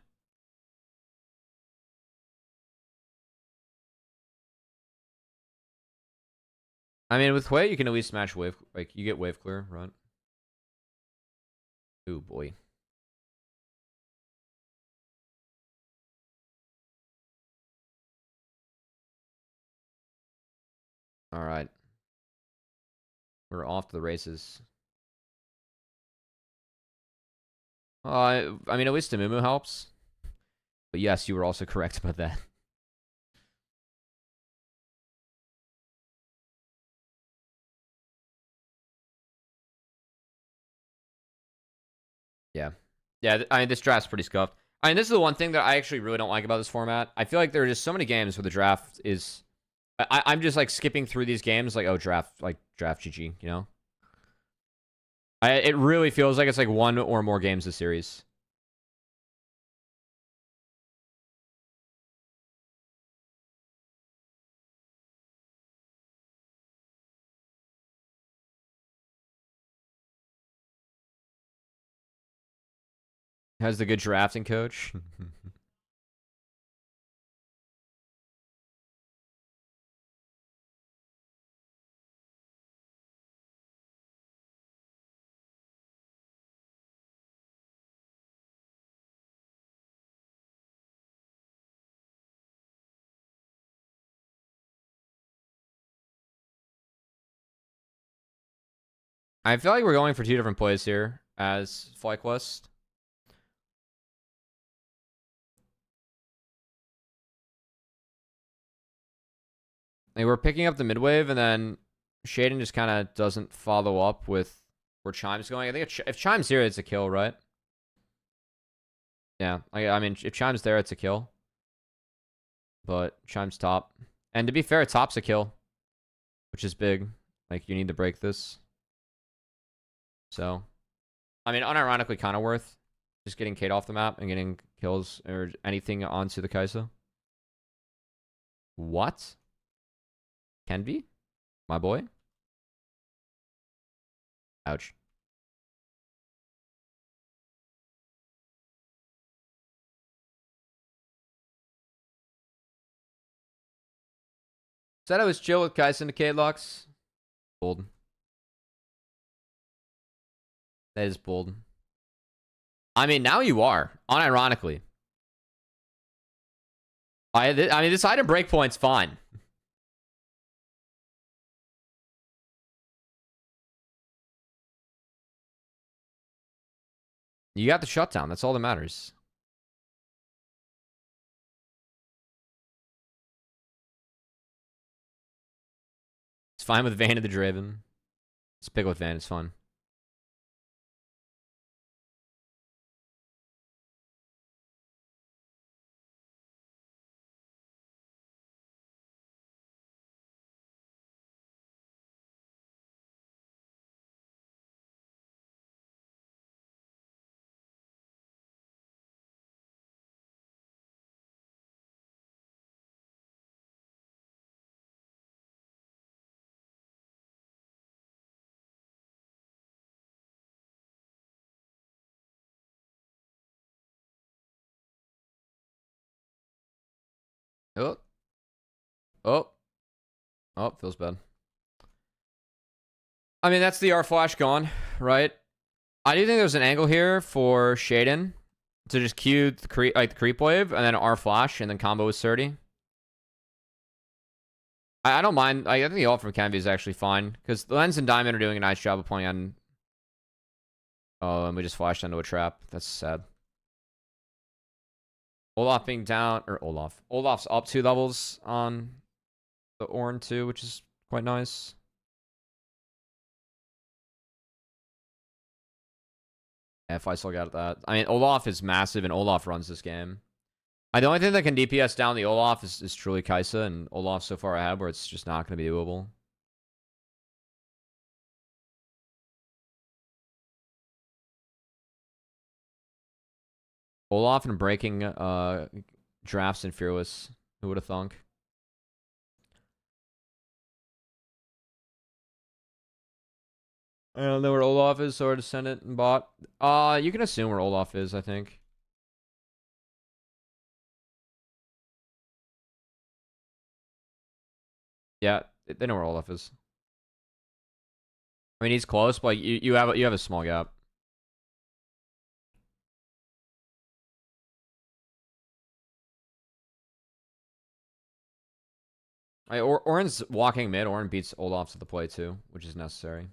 I mean, with Hwei, you can at least smash wave. Like, you get wave clear, right? Ooh, boy. All right. We're off to the races. I mean, at least Amumu helps. But yes, you were also correct about that. Yeah. Yeah, I mean, this draft's pretty scuffed. I mean, this is the one thing that I actually really don't like about this format. I feel like there are just so many games where the draft is... I'm just, like, skipping through these games, like, oh, draft GG, you know? It really feels like it's, like, one or more games a series. Has the good drafting coach. I feel like we're going for two different plays here as FlyQuest. Like, we're picking up the mid wave, and then Shaden just kind of doesn't follow up with where Chime's going. I think if Chime's here, it's a kill, right? Yeah. I mean, if Chime's there, it's a kill. But Chime's top. And to be fair, top's a kill, which is big. Like, you need to break this. So, I mean, unironically kind of worth just getting Kate off the map and getting kills or anything onto the Kai'Sa. What? Can be? My boy? Ouch. Said I was chill with Kai'Sa and Kate Lux. Bold. That is bold. I mean, now you are, unironically. I mean, this item breakpoint's fine. You got the shutdown. That's all that matters. It's fine with Vayne of the Draven. Let's pick with Vayne. It's fun. Oh. Oh. Oh, feels bad. I mean, that's the R flash gone, right? I do think there's an angle here for Shaden to just Q the creep wave and then R flash and then combo with 30. I don't mind. I think the ult from Canvy is actually fine because Lens and Diamond are doing a nice job of playing on. Oh, and we just flashed into a trap. That's sad. Olaf being down, or Olaf's up 2 levels on the Ornn too, which is quite nice. Yeah, if I still got that. I mean, Olaf is massive, and Olaf runs this game. The only thing that can DPS down the Olaf is truly Kai'Sa, and Olaf so far ahead where it's just not going to be doable. Olaf and breaking drafts and Fearless. Who would have thunk? I don't know where Olaf is, so I just send it and bot. You can assume where Olaf is, I think. Yeah, they know where Olaf is. I mean, he's close, but like, you have a small gap. Orin's walking mid. Orin beats Olaf to the play too, which is necessary.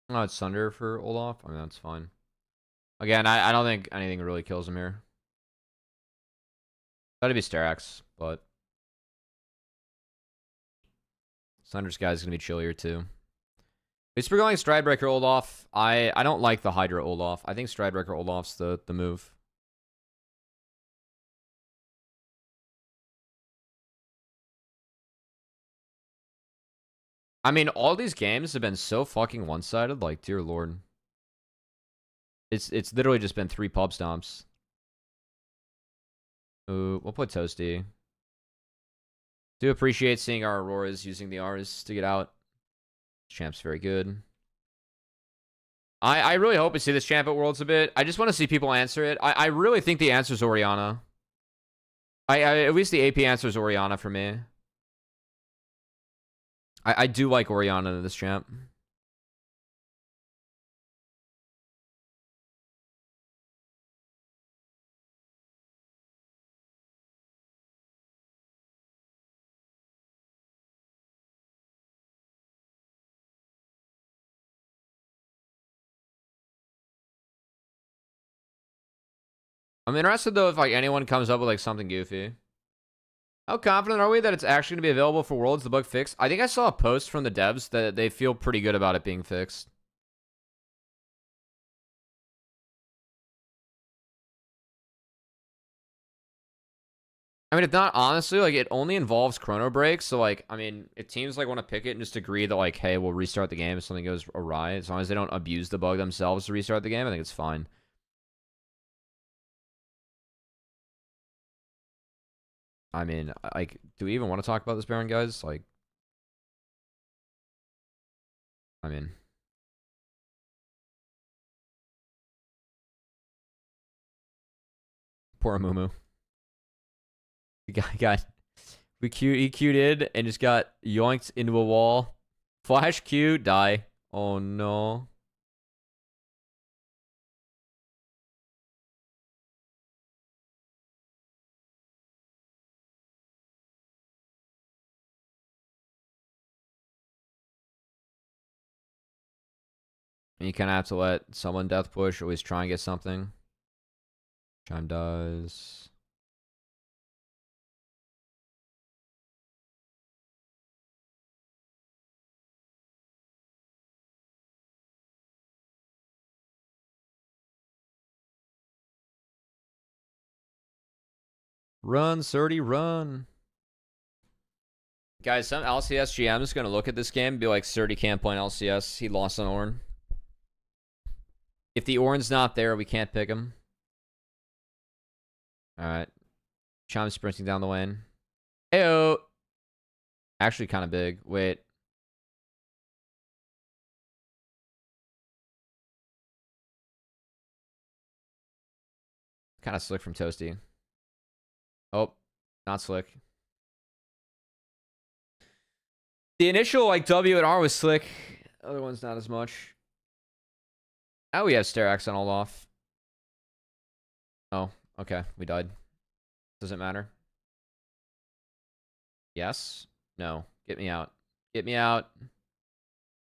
Oh, it's Sunder for Olaf. I mean, that's fine. Again, I don't think anything really kills him here. That'd be Starax, but Sunder's guy's gonna be chillier too. It's for going Stridebreaker Olaf. I don't like the Hydra Olaf. I think Stridebreaker Olaf's the move. I mean, all these games have been so fucking one-sided, like, dear lord. It's literally just been 3 pub stomps. Ooh, we'll put Toasty. Do appreciate seeing our Auroras using the R's to get out. Champ's very good. I really hope we see this champ at Worlds a bit. I just want to see people answer it. I really think the answer is Orianna. At least the AP answer is Orianna for me. I do like Orianna in this champ. I'm interested though if like anyone comes up with like something goofy. How confident are we that it's actually going to be available for Worlds, the bug fixed? I think I saw a post from the devs that they feel pretty good about it being fixed. I mean, if not, honestly, like, it only involves chrono breaks. So, like, I mean, if teams, like, want to pick it and just agree that, like, hey, we'll restart the game if something goes awry, as long as they don't abuse the bug themselves to restart the game, I think it's fine. I mean, like, do we even want to talk about this Baron, guys? Like, I mean, poor Amumu. He Q'd in and just got yoinked into a wall. Flash Q, die. Oh no. And you kind of have to let someone death push, always try and get something. Chime does. Run, Surdy, run. Guys, some LCS GM is going to look at this game and be like, Surdy can't play LCS. He lost on Ornn. If the Ornn's not there, we can't pick him. Alright. Chime sprinting down the lane. Heyo. Actually kind of big. Wait. Kind of slick from Toasty. Oh, not slick. The initial like W and R was slick. Other ones not as much. Now we have Starax on Olaf. Oh, okay. We died. Doesn't matter. Yes. No. Get me out. Get me out.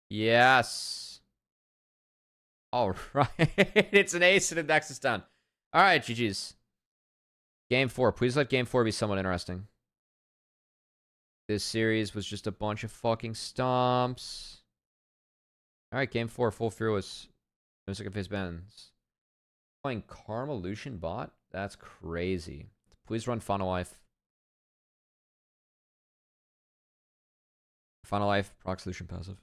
Yes. All right. It's an ace and a Nexus down. All right, GG's. Game 4. Please let Game 4 be somewhat interesting. This series was just a bunch of fucking stomps. All right, Game 4, full fearless. Music of his bands. Playing Karma Lucian bot? That's crazy. Please run Final Life. Final Life, Proc Lucian passive.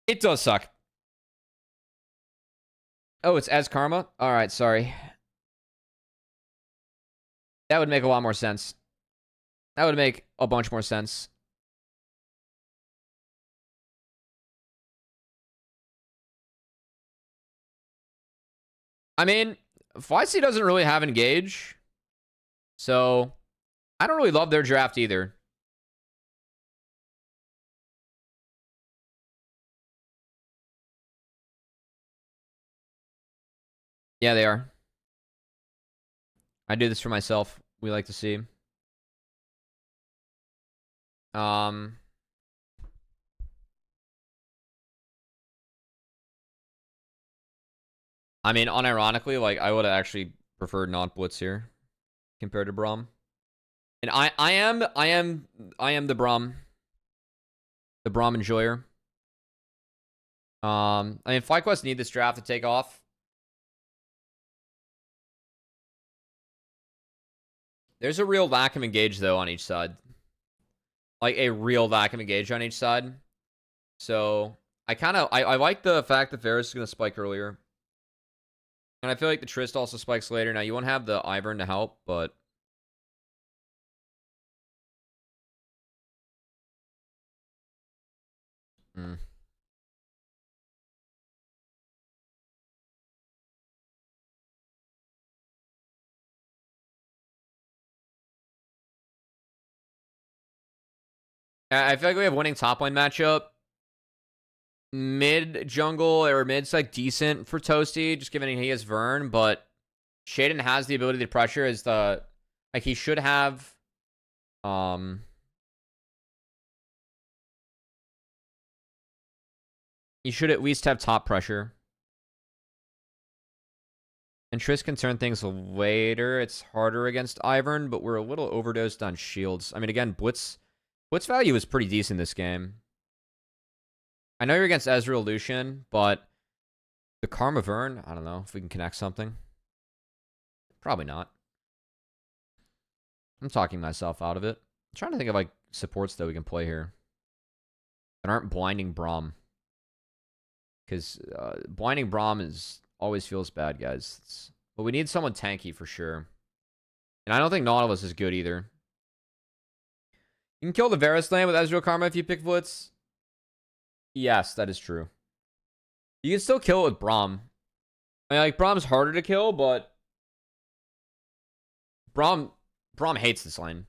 It does suck. Oh, it's as Karma? Alright, sorry. That would make a lot more sense. That would make a bunch more sense. I mean, FLYC doesn't really have Engage. So, I don't really love their draft either. Yeah, they are. I do this for myself. We like to see. I mean, unironically, like, I would have actually preferred not Blitz here compared to Braum. And I am the Braum enjoyer. I mean, FlyQuest need this draft to take off. There's a real lack of engage, though, on each side. Like, a real lack of engage on each side. So, I like the fact that Varus is going to spike earlier. And I feel like the Trist also spikes later. Now, you won't have the Ivern to help, but... I feel like we have winning top lane matchup. Mid jungle or mid's like decent for Toasty, just given he has Vern, but Shaden has the ability to pressure as the like he should have he should at least have top pressure. And Triss can turn things later. It's harder against Ivern, but we're a little overdosed on shields. I mean, again, Blitz value is pretty decent this game. I know you're against Ezreal Lucian, but the Karma Vern, I don't know if we can connect something. Probably not. I'm talking myself out of it. I'm trying to think of like supports that we can play here that aren't blinding Braum. Because blinding Braum always feels bad, guys. But we need someone tanky for sure. And I don't think Nautilus is good either. You can kill the Varus lane with Ezreal Karma if you pick Blitz. Yes, that is true. You can still kill it with Braum. I mean, like, Braum's harder to kill, but... Braum hates this lane.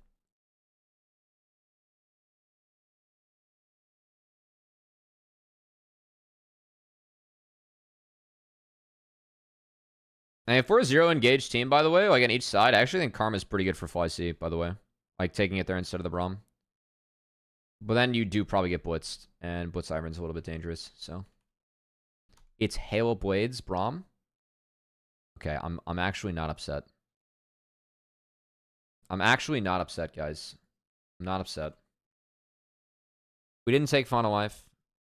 And if we're a zero engaged team, by the way, like on each side, I actually think Karma's pretty good for FLYC, by the way. Like, taking it there instead of the Braum. But then you do probably get blitzed, and Blitz Ivern's a little bit dangerous, so. It's Halo Blades, Braum. Okay, I'm actually not upset. I'm actually not upset, guys. I'm not upset. We didn't take Final Life.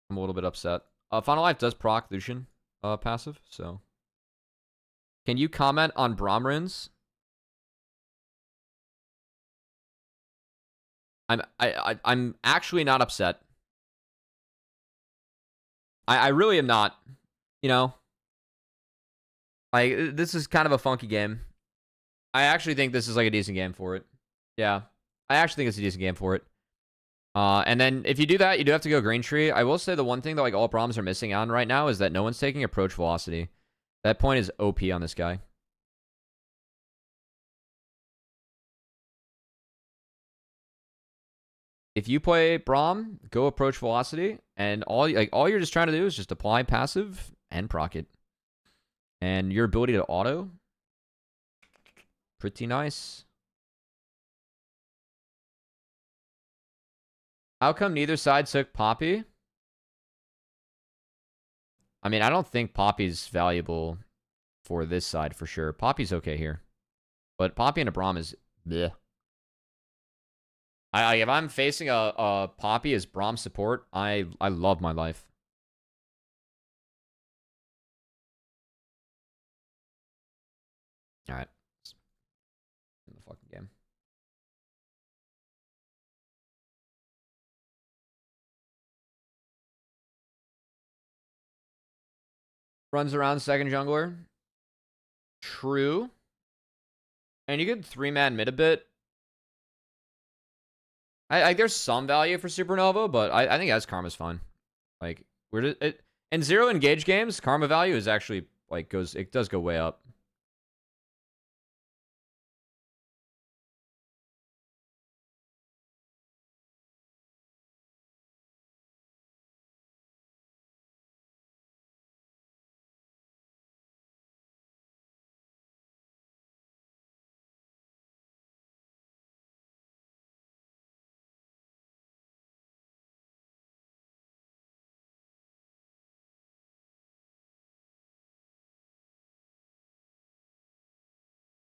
I'm a little bit upset. Final Life does proc Lucian passive, so. Can you comment on Braum runes? I'm actually not upset. I really am not. You know? Like, this is kind of a funky game. I actually think this is like a decent game for it. Yeah. I actually think it's a decent game for it. And then if you do that, you do have to go Green Tree. I will say the one thing that like all Brahms are missing on right now is that no one's taking approach velocity. That point is OP on this guy. If you play Braum, go approach velocity, and all you're just trying to do is just apply passive and proc it. And your ability to auto, pretty nice. How come neither side took Poppy? I mean, I don't think Poppy's valuable for this side for sure. Poppy's okay here. But Poppy and a Braum is bleh. If I'm facing a Poppy as Braum support, I love my life. All right. In the fucking game. Runs around second jungler. True. And you could 3-man mid a bit. There's some value for Supernova, but I think as Karma's fine. Like in 0 engage games, Karma value is actually like it does go way up.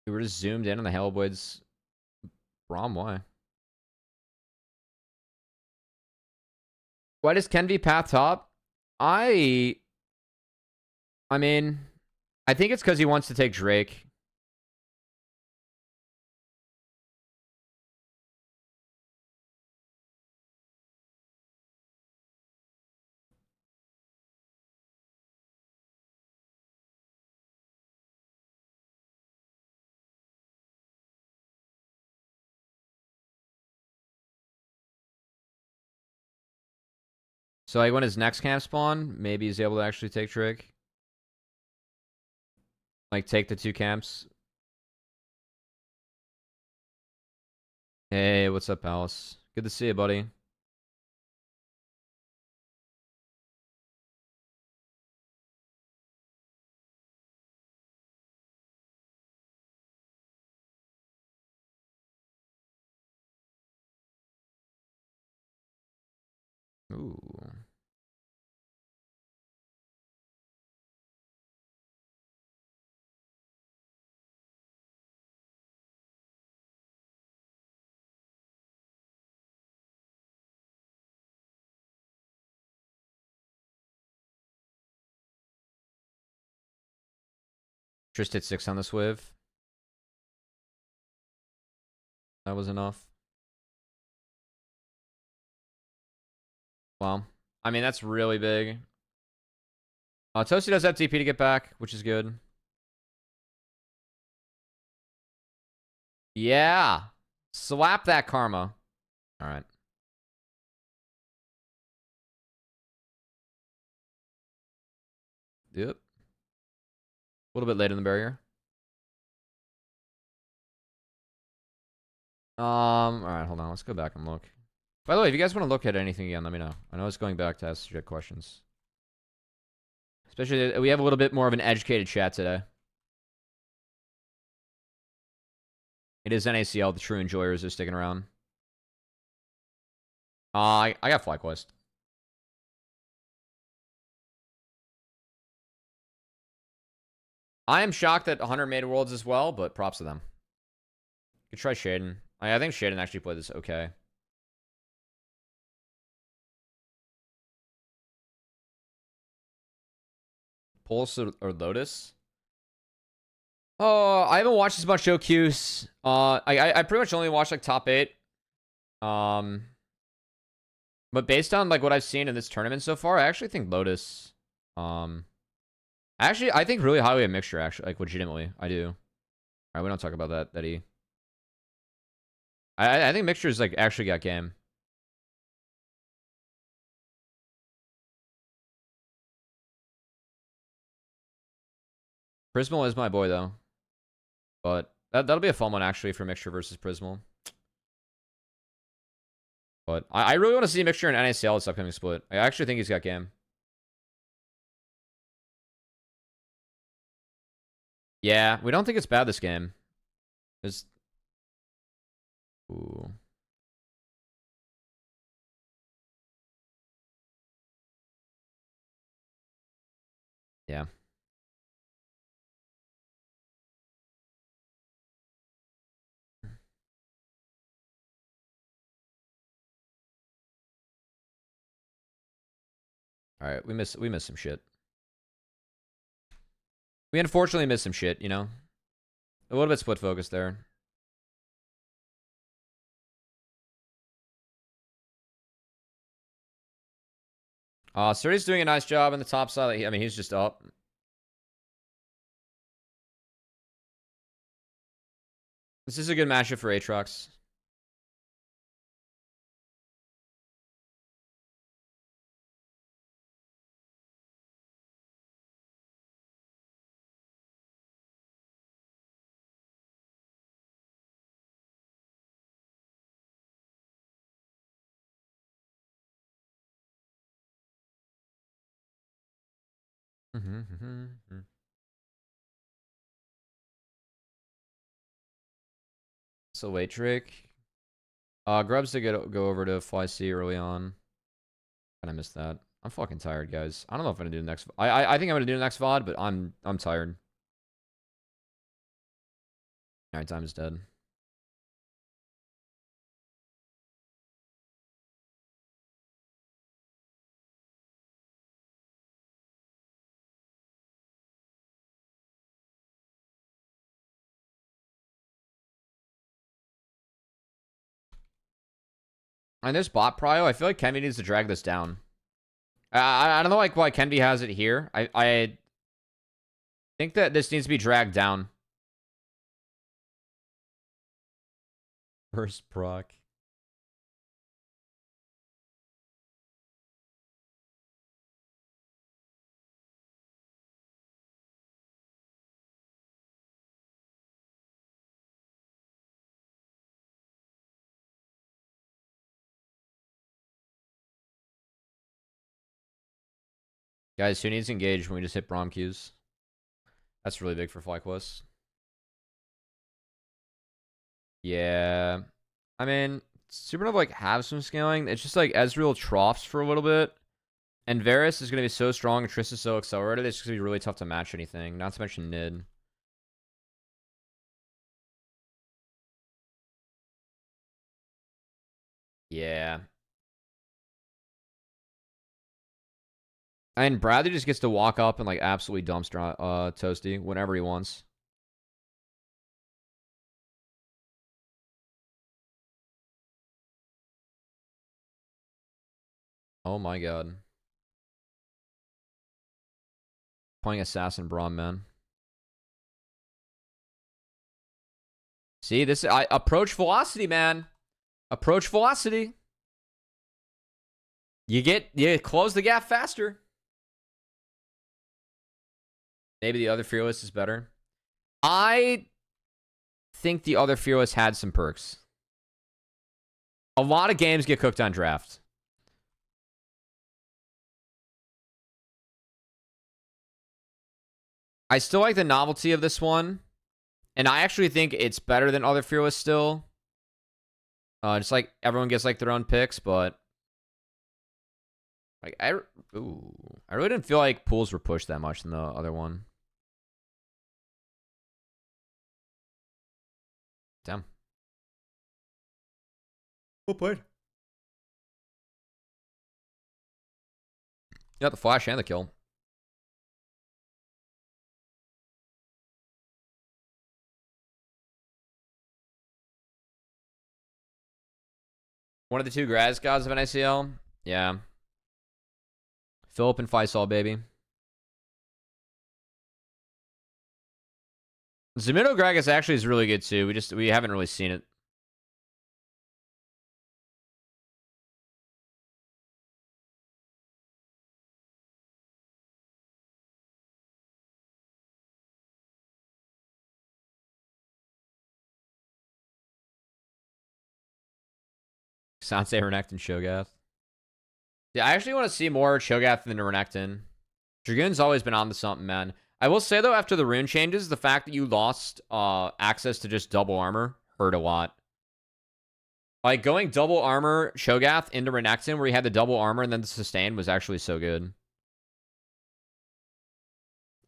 We were just zoomed in on the Hellblades. Braum, why? Why does Kenvi path top? I mean, I think it's because he wants to take Drake. So like when his next camp spawn, maybe he's able to actually take Drake. Like take the 2 camps. Hey, what's up, Alice? Good to see you, buddy. Ooh. Just hit 6 on the Swiv. That was enough. Well, I mean, that's really big. Toasty does have TP to get back, which is good. Yeah. Slap that Karma. All right. Yep. A little bit late in the barrier. All right, hold on. Let's go back and look. By the way, if you guys want to look at anything again, let me know. I know it's going back to ask Jet questions. Especially, we have a little bit more of an educated chat today. It is NACL, the true enjoyers are sticking around. I got FlyQuest. I am shocked that 100 made worlds as well, but props to them. You could try Shaden. I think Shaden actually played this okay. Pulse or Lotus? Oh, I haven't watched as much OQs. I pretty much only watched like top 8. But based on like what I've seen in this tournament so far, I actually think Lotus. Actually, I think really highly of Mixture. Actually, like legitimately, I do. All right, we don't talk about that. I think Mixture's like actually got game. Prismal is my boy though, but that'll be a fun one actually for Mixture versus Prismal. But I really want to see Mixture in NACL this upcoming split. I actually think he's got game. Yeah, we don't think it's bad this game. Ooh. Yeah. All right, we missed some shit. We unfortunately missed some shit, you know? A little bit split focus there. Sturdy's doing a nice job on the top side. I mean, he's just up. This is a good matchup for Aatrox. So late trick. Grubs to go over to FLYC early on. And I missed that. I'm fucking tired, guys. I don't know if I'm gonna do the next. I think I'm gonna do the next VoD, but I'm tired. All right, time is dead. And there's bot prio. I feel like Kenby needs to drag this down. I don't know like why Kenby has it here. I think that this needs to be dragged down. First proc. Guys, who needs to engage when we just hit Braum Qs? That's really big for FlyQuest. Yeah. I mean, Supernova like have some scaling. It's just like Ezreal troughs for a little bit. And Varus is going to be so strong and Triss is so accelerated, it's just going to be really tough to match anything. Not to mention Nid. Yeah. And Bradley just gets to walk up and like absolutely dumpster Toasty whenever he wants. Oh my god. Playing Assassin Braum, man. See, this I approach velocity, man. Approach velocity. You close the gap faster. Maybe the other Fearless is better. I think the other Fearless had some perks. A lot of games get cooked on draft. I still like the novelty of this one. And I actually think it's better than other Fearless still. Just like everyone gets like their own picks, but like I really didn't feel like pools were pushed that much in the other one. Damn. Well played. You got the flash and the kill. One of the two Graz gods of NACL. Yeah. Philip and Faisal, baby. Zemino Gragas actually is really good too. We haven't really seen it. Sanse, Renekton, Shogath. Yeah, I actually want to see more Cho'Gath than Renekton. Dragoon's always been on to something, man. I will say, though, after the rune changes, the fact that you lost access to just double armor hurt a lot. Like, going double armor Cho'Gath into Renekton, where he had the double armor and then the sustain, was actually so good.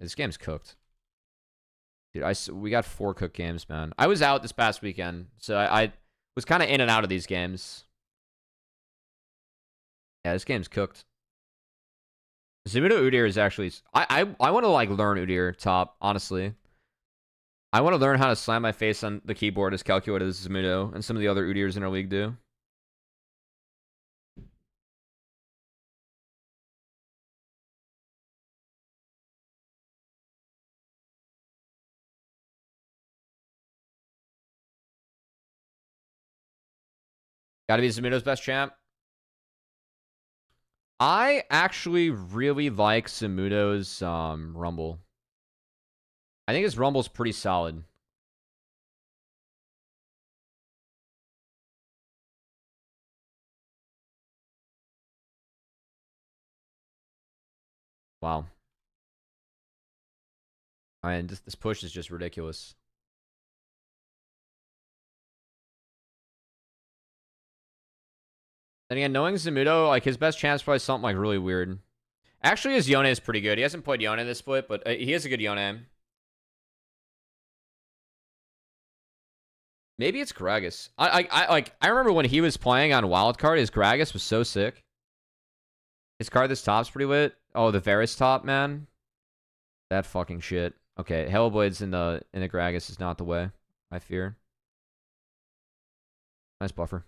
This game's cooked. Dude, we got 4 cooked games, man. I was out this past weekend, so I was kind of in and out of these games. Yeah, this game's cooked. Zamudo Udyr is actually... I want to, like, learn Udyr top, honestly. I want to learn how to slam my face on the keyboard as calculated as Zamudo and some of the other Udyrs in our league do. Gotta be Zamudo's best champ. I actually really like Zamudo's Rumble. I think his Rumble's pretty solid. Wow. I mean, this push is just ridiculous. And again, knowing Zamudo, like, his best chance is probably something, like, really weird. Actually, his Yone is pretty good. He hasn't played Yone this split, but he has a good Yone. Maybe it's Gragas. I remember when he was playing on Wildcard, his Gragas was so sick. His card this top's pretty lit. Oh, the Varus top, man. That fucking shit. Okay, Hellblade's in the Gragas is not the way, I fear. Nice buffer.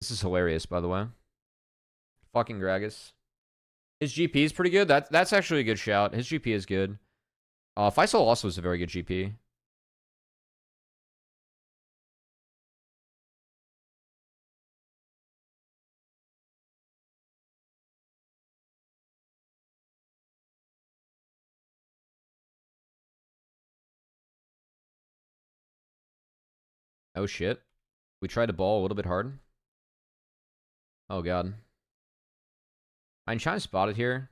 This is hilarious, by the way. Fucking Gragas. His GP is pretty good. That's actually a good shout. His GP is good. Faisal also is a very good GP. Oh shit. We tried to ball a little bit hard. Oh god. I'm trying to spot it here.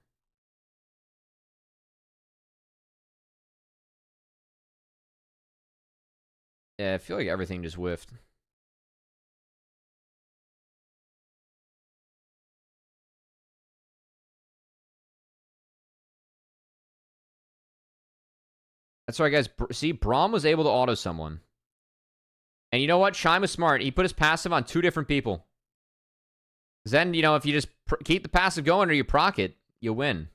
Yeah, I feel like everything just whiffed. That's right, guys. See, Braum was able to auto someone. And you know what? Shime was smart. He put his passive on 2 different people. Then, you know, if you just keep the passive going or you proc it, you win.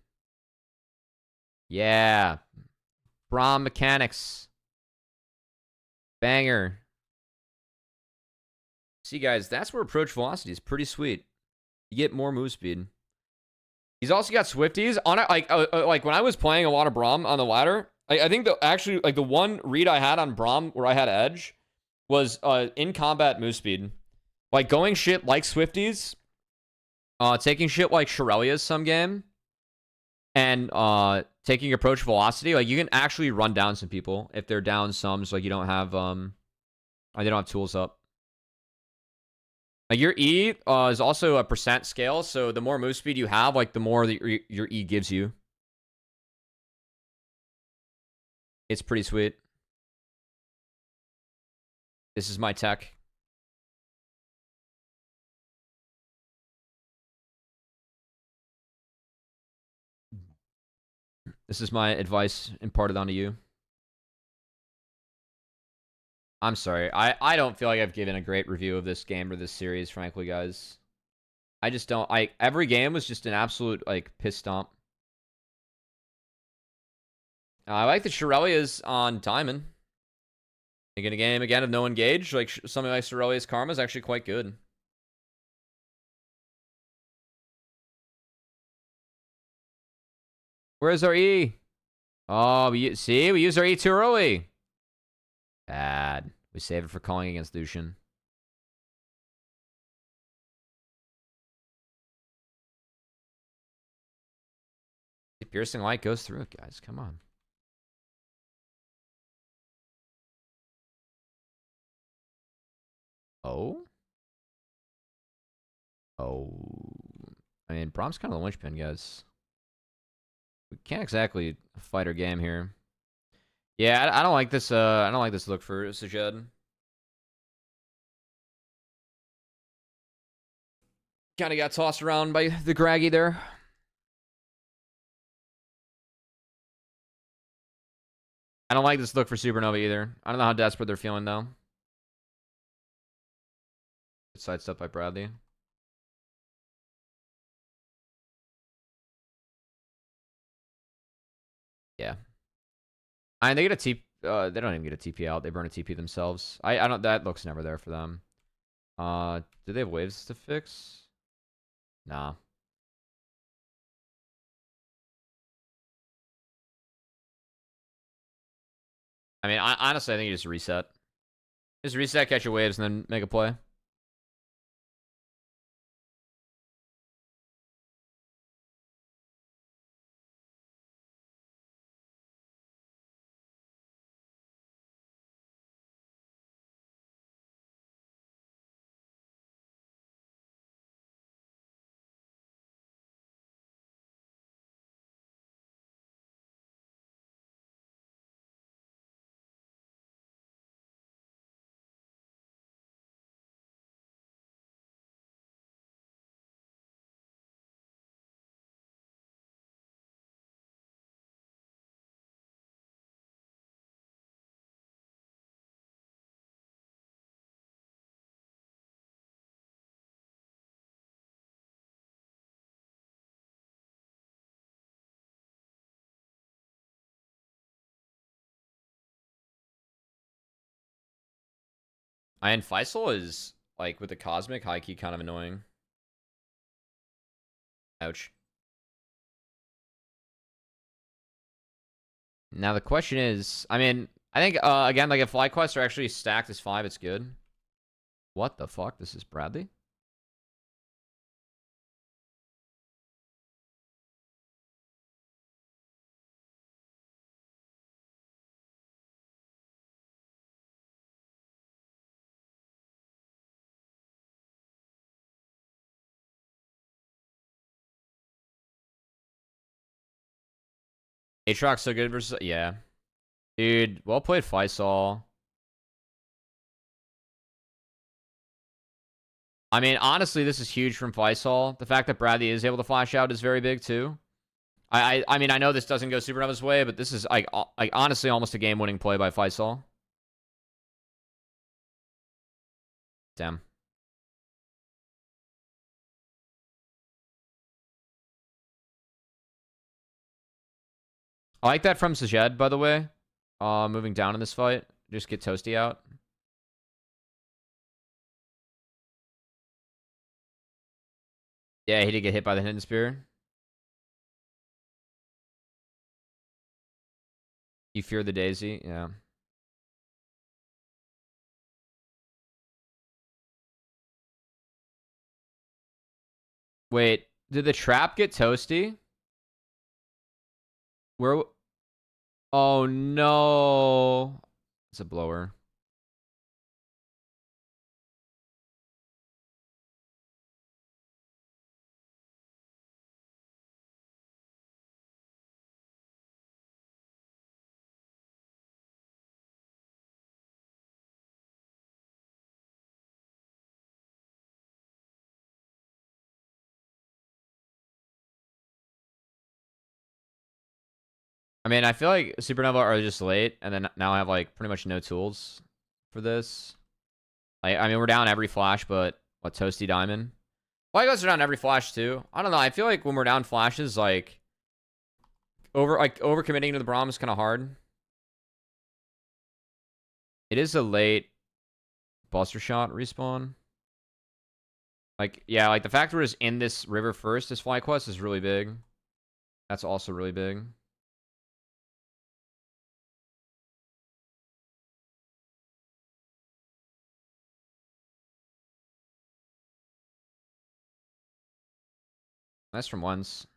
Yeah. Braum mechanics. Banger. See, guys, that's where approach velocity is pretty sweet. You get more move speed. He's also got Swifties. On it, like when I was playing a lot of Braum on the ladder, I think actually, like, the one read I had on Braum where I had edge was in combat move speed. Like, going shit like Swifties, taking shit like Shirelia's some game, and taking approach velocity. Like, you can actually run down some people if they're down some, so like you don't have they don't have tools up. Like, your E is also a percent scale, so the more move speed you have, like, the more that your E gives you. It's pretty sweet. This is my tech. This is my advice imparted onto you. I'm sorry. I don't feel like I've given a great review of this game or this series, frankly, guys. I just don't. Every game was just an absolute, like, piss stomp. I like the Shirelia's on Diamond. In a game, again, of no engage, like, something like Shirelia's Karma is actually quite good. Where's our E? Oh, see? We used our E too early. Bad. We save it for calling against Lucian. The piercing light goes through it, guys. Come on. Oh? Oh. I mean, Brom's kind of the linchpin, guys. We can't exactly fight our game here. Yeah, I don't like this. I don't like this look for Sajed. Kind of got tossed around by the Graggy there. I don't like this look for Supernova either. I don't know how desperate they're feeling though. Sidestep by Bradley. Yeah. I mean, they get a TP. They don't even get a TP out. They burn a TP themselves. I don't. That looks never there for them. Do they have waves to fix? Nah. I mean, honestly, I think you just reset. Just reset, catch your waves, and then make a play. And Faisal is, like, with the Cosmic, high-key kind of annoying. Ouch. Now the question is, I mean, I think, again, like, if FlyQuests are actually stacked as 5, it's good. What the fuck? This is Bradley? Aatrox so good versus... Yeah. Dude, well played, Faisal. I mean, honestly, this is huge from Faisal. The fact that Bradley is able to flash out is very big, too. I mean, I know this doesn't go Supernova's way, but this is, like honestly, almost a game-winning play by Faisal. Damn. I like that from Sajed, by the way. Moving down in this fight. Just get Toasty out. Yeah, he did get hit by the Hidden Spear. You fear the Daisy? Yeah. Wait, did the trap get Toasty? Where? Oh, no. It's a blower. I mean, I feel like Supernova are just late, and then now I have, like, pretty much no tools for this. I mean, we're down every flash, but what, Toasty Diamond? Well, I guess we're down every flash, too. I don't know. I feel like when we're down flashes, like, overcommitting to the Braum is kind of hard. It is a late Buster Shot respawn. Like, yeah, like, the fact we're just in this river first, this FlyQuest, is really big. That's also really big. Nice from once.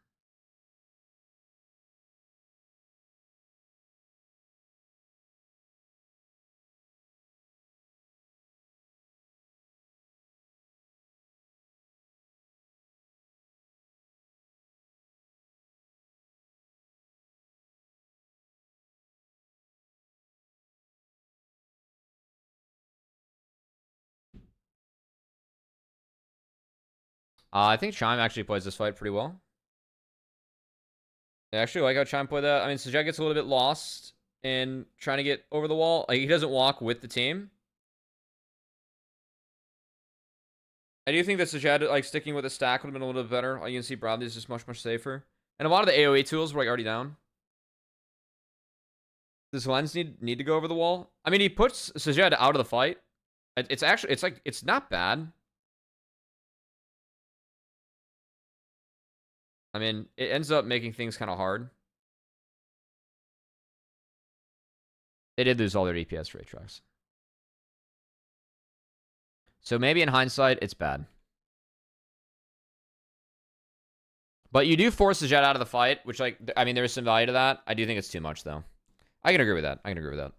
I think Chime actually plays this fight pretty well. I actually like how Chime played that. I mean, Sajed gets a little bit lost in trying to get over the wall. Like, he doesn't walk with the team. I do think that Sajed, like, sticking with a stack would have been a little bit better. Like, you can see Bradley is just much, much safer. And a lot of the AoE tools were, like, already down. Does Lens need to go over the wall? I mean, he puts Sajed out of the fight. It's actually, it's not bad. I mean, it ends up making things kind of hard. They did lose all their DPS for Aatrox. So maybe in hindsight, it's bad. But you do force the Jet out of the fight, which, like, I mean, there's some value to that. I do think it's too much, though. I can agree with that. I can agree with that.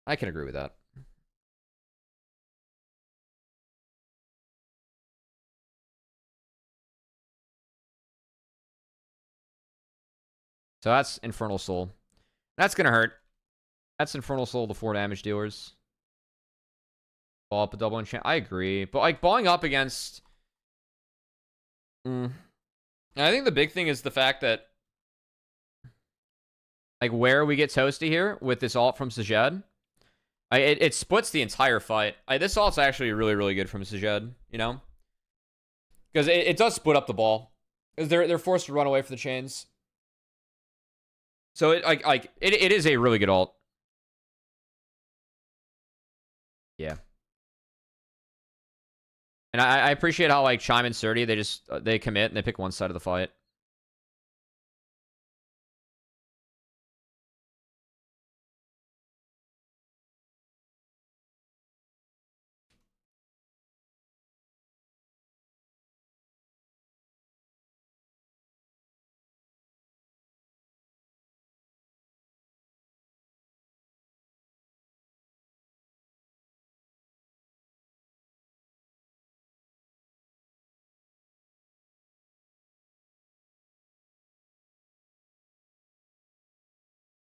I can agree with that. So that's Infernal Soul. That's going to hurt. That's Infernal Soul, the 4 damage dealers. Ball up a double enchant. I agree. But, like, balling up against... I think the big thing is the fact that, like, where we get toasty here with this ult from Sajed. It splits the entire fight. This ult's actually really, really good from Sajed, you know? Because it does split up the ball. Because they're forced to run away from the chains. So, it is a really good ult. Yeah. And I appreciate how, like, Chime and Surdy, they commit and they pick one side of the fight.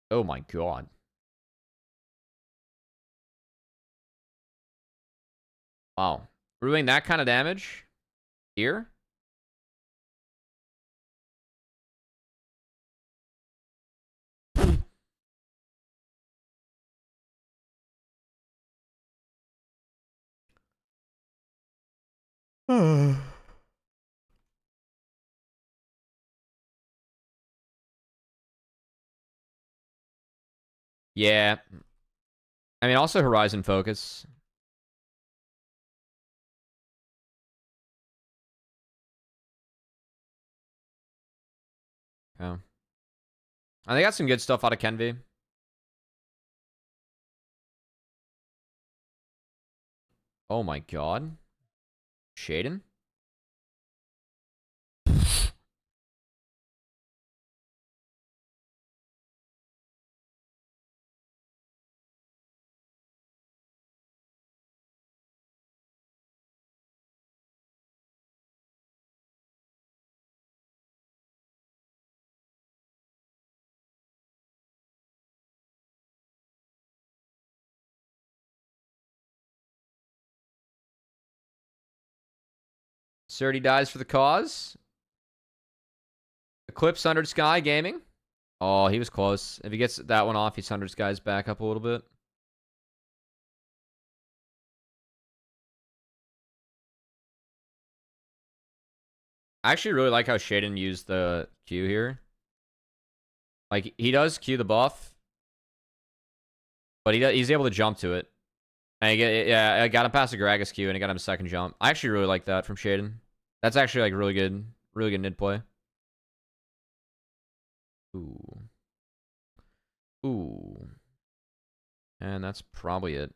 Oh my god. Wow. We're doing that kind of damage here? Yeah. I mean, also Horizon Focus. Oh. They got some good stuff out of Kenvi. Oh my god. Shaden? Surdy dies for the cause. Eclipse 100 Sky Gaming. Oh, he was close. If he gets that one off, he's 100 Skies back up a little bit. I actually really like how Shaden used the Q here. Like, he does Q the buff, but he's able to jump to it. And I got him past the Gragas Q, and I got him a second jump. I actually really like that from Shaden. That's actually, like, really good mid play. Ooh. Ooh. And that's probably it.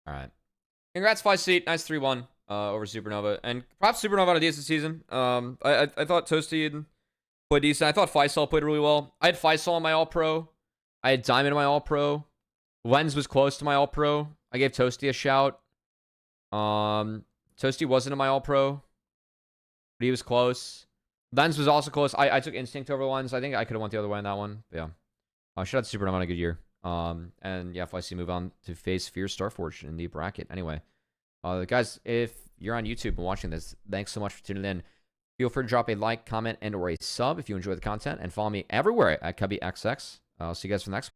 Alright. Congrats, FLYC. Nice 3-1 over Supernova. And props Supernova on a decent season. I thought Toasty played decent. I thought Faisal played really well. I had Faisal on my All-Pro. I had Diamond in my All-Pro. Lens was close to my All-Pro. I gave Toasty a shout. Toasty wasn't in my All-Pro, but he was close. Lens was also close. I took Instinct over Lens. I think I could have went the other way on that one. But yeah. Shout out to Supernova on a good year. And yeah, FLYC move on to face Fierce Starforge in the bracket. Anyway, guys, if you're on YouTube and watching this, thanks so much for tuning in. Feel free to drop a like, comment, and or a sub if you enjoy the content. And follow me everywhere at CubbyXX. I'll see you guys for the next one.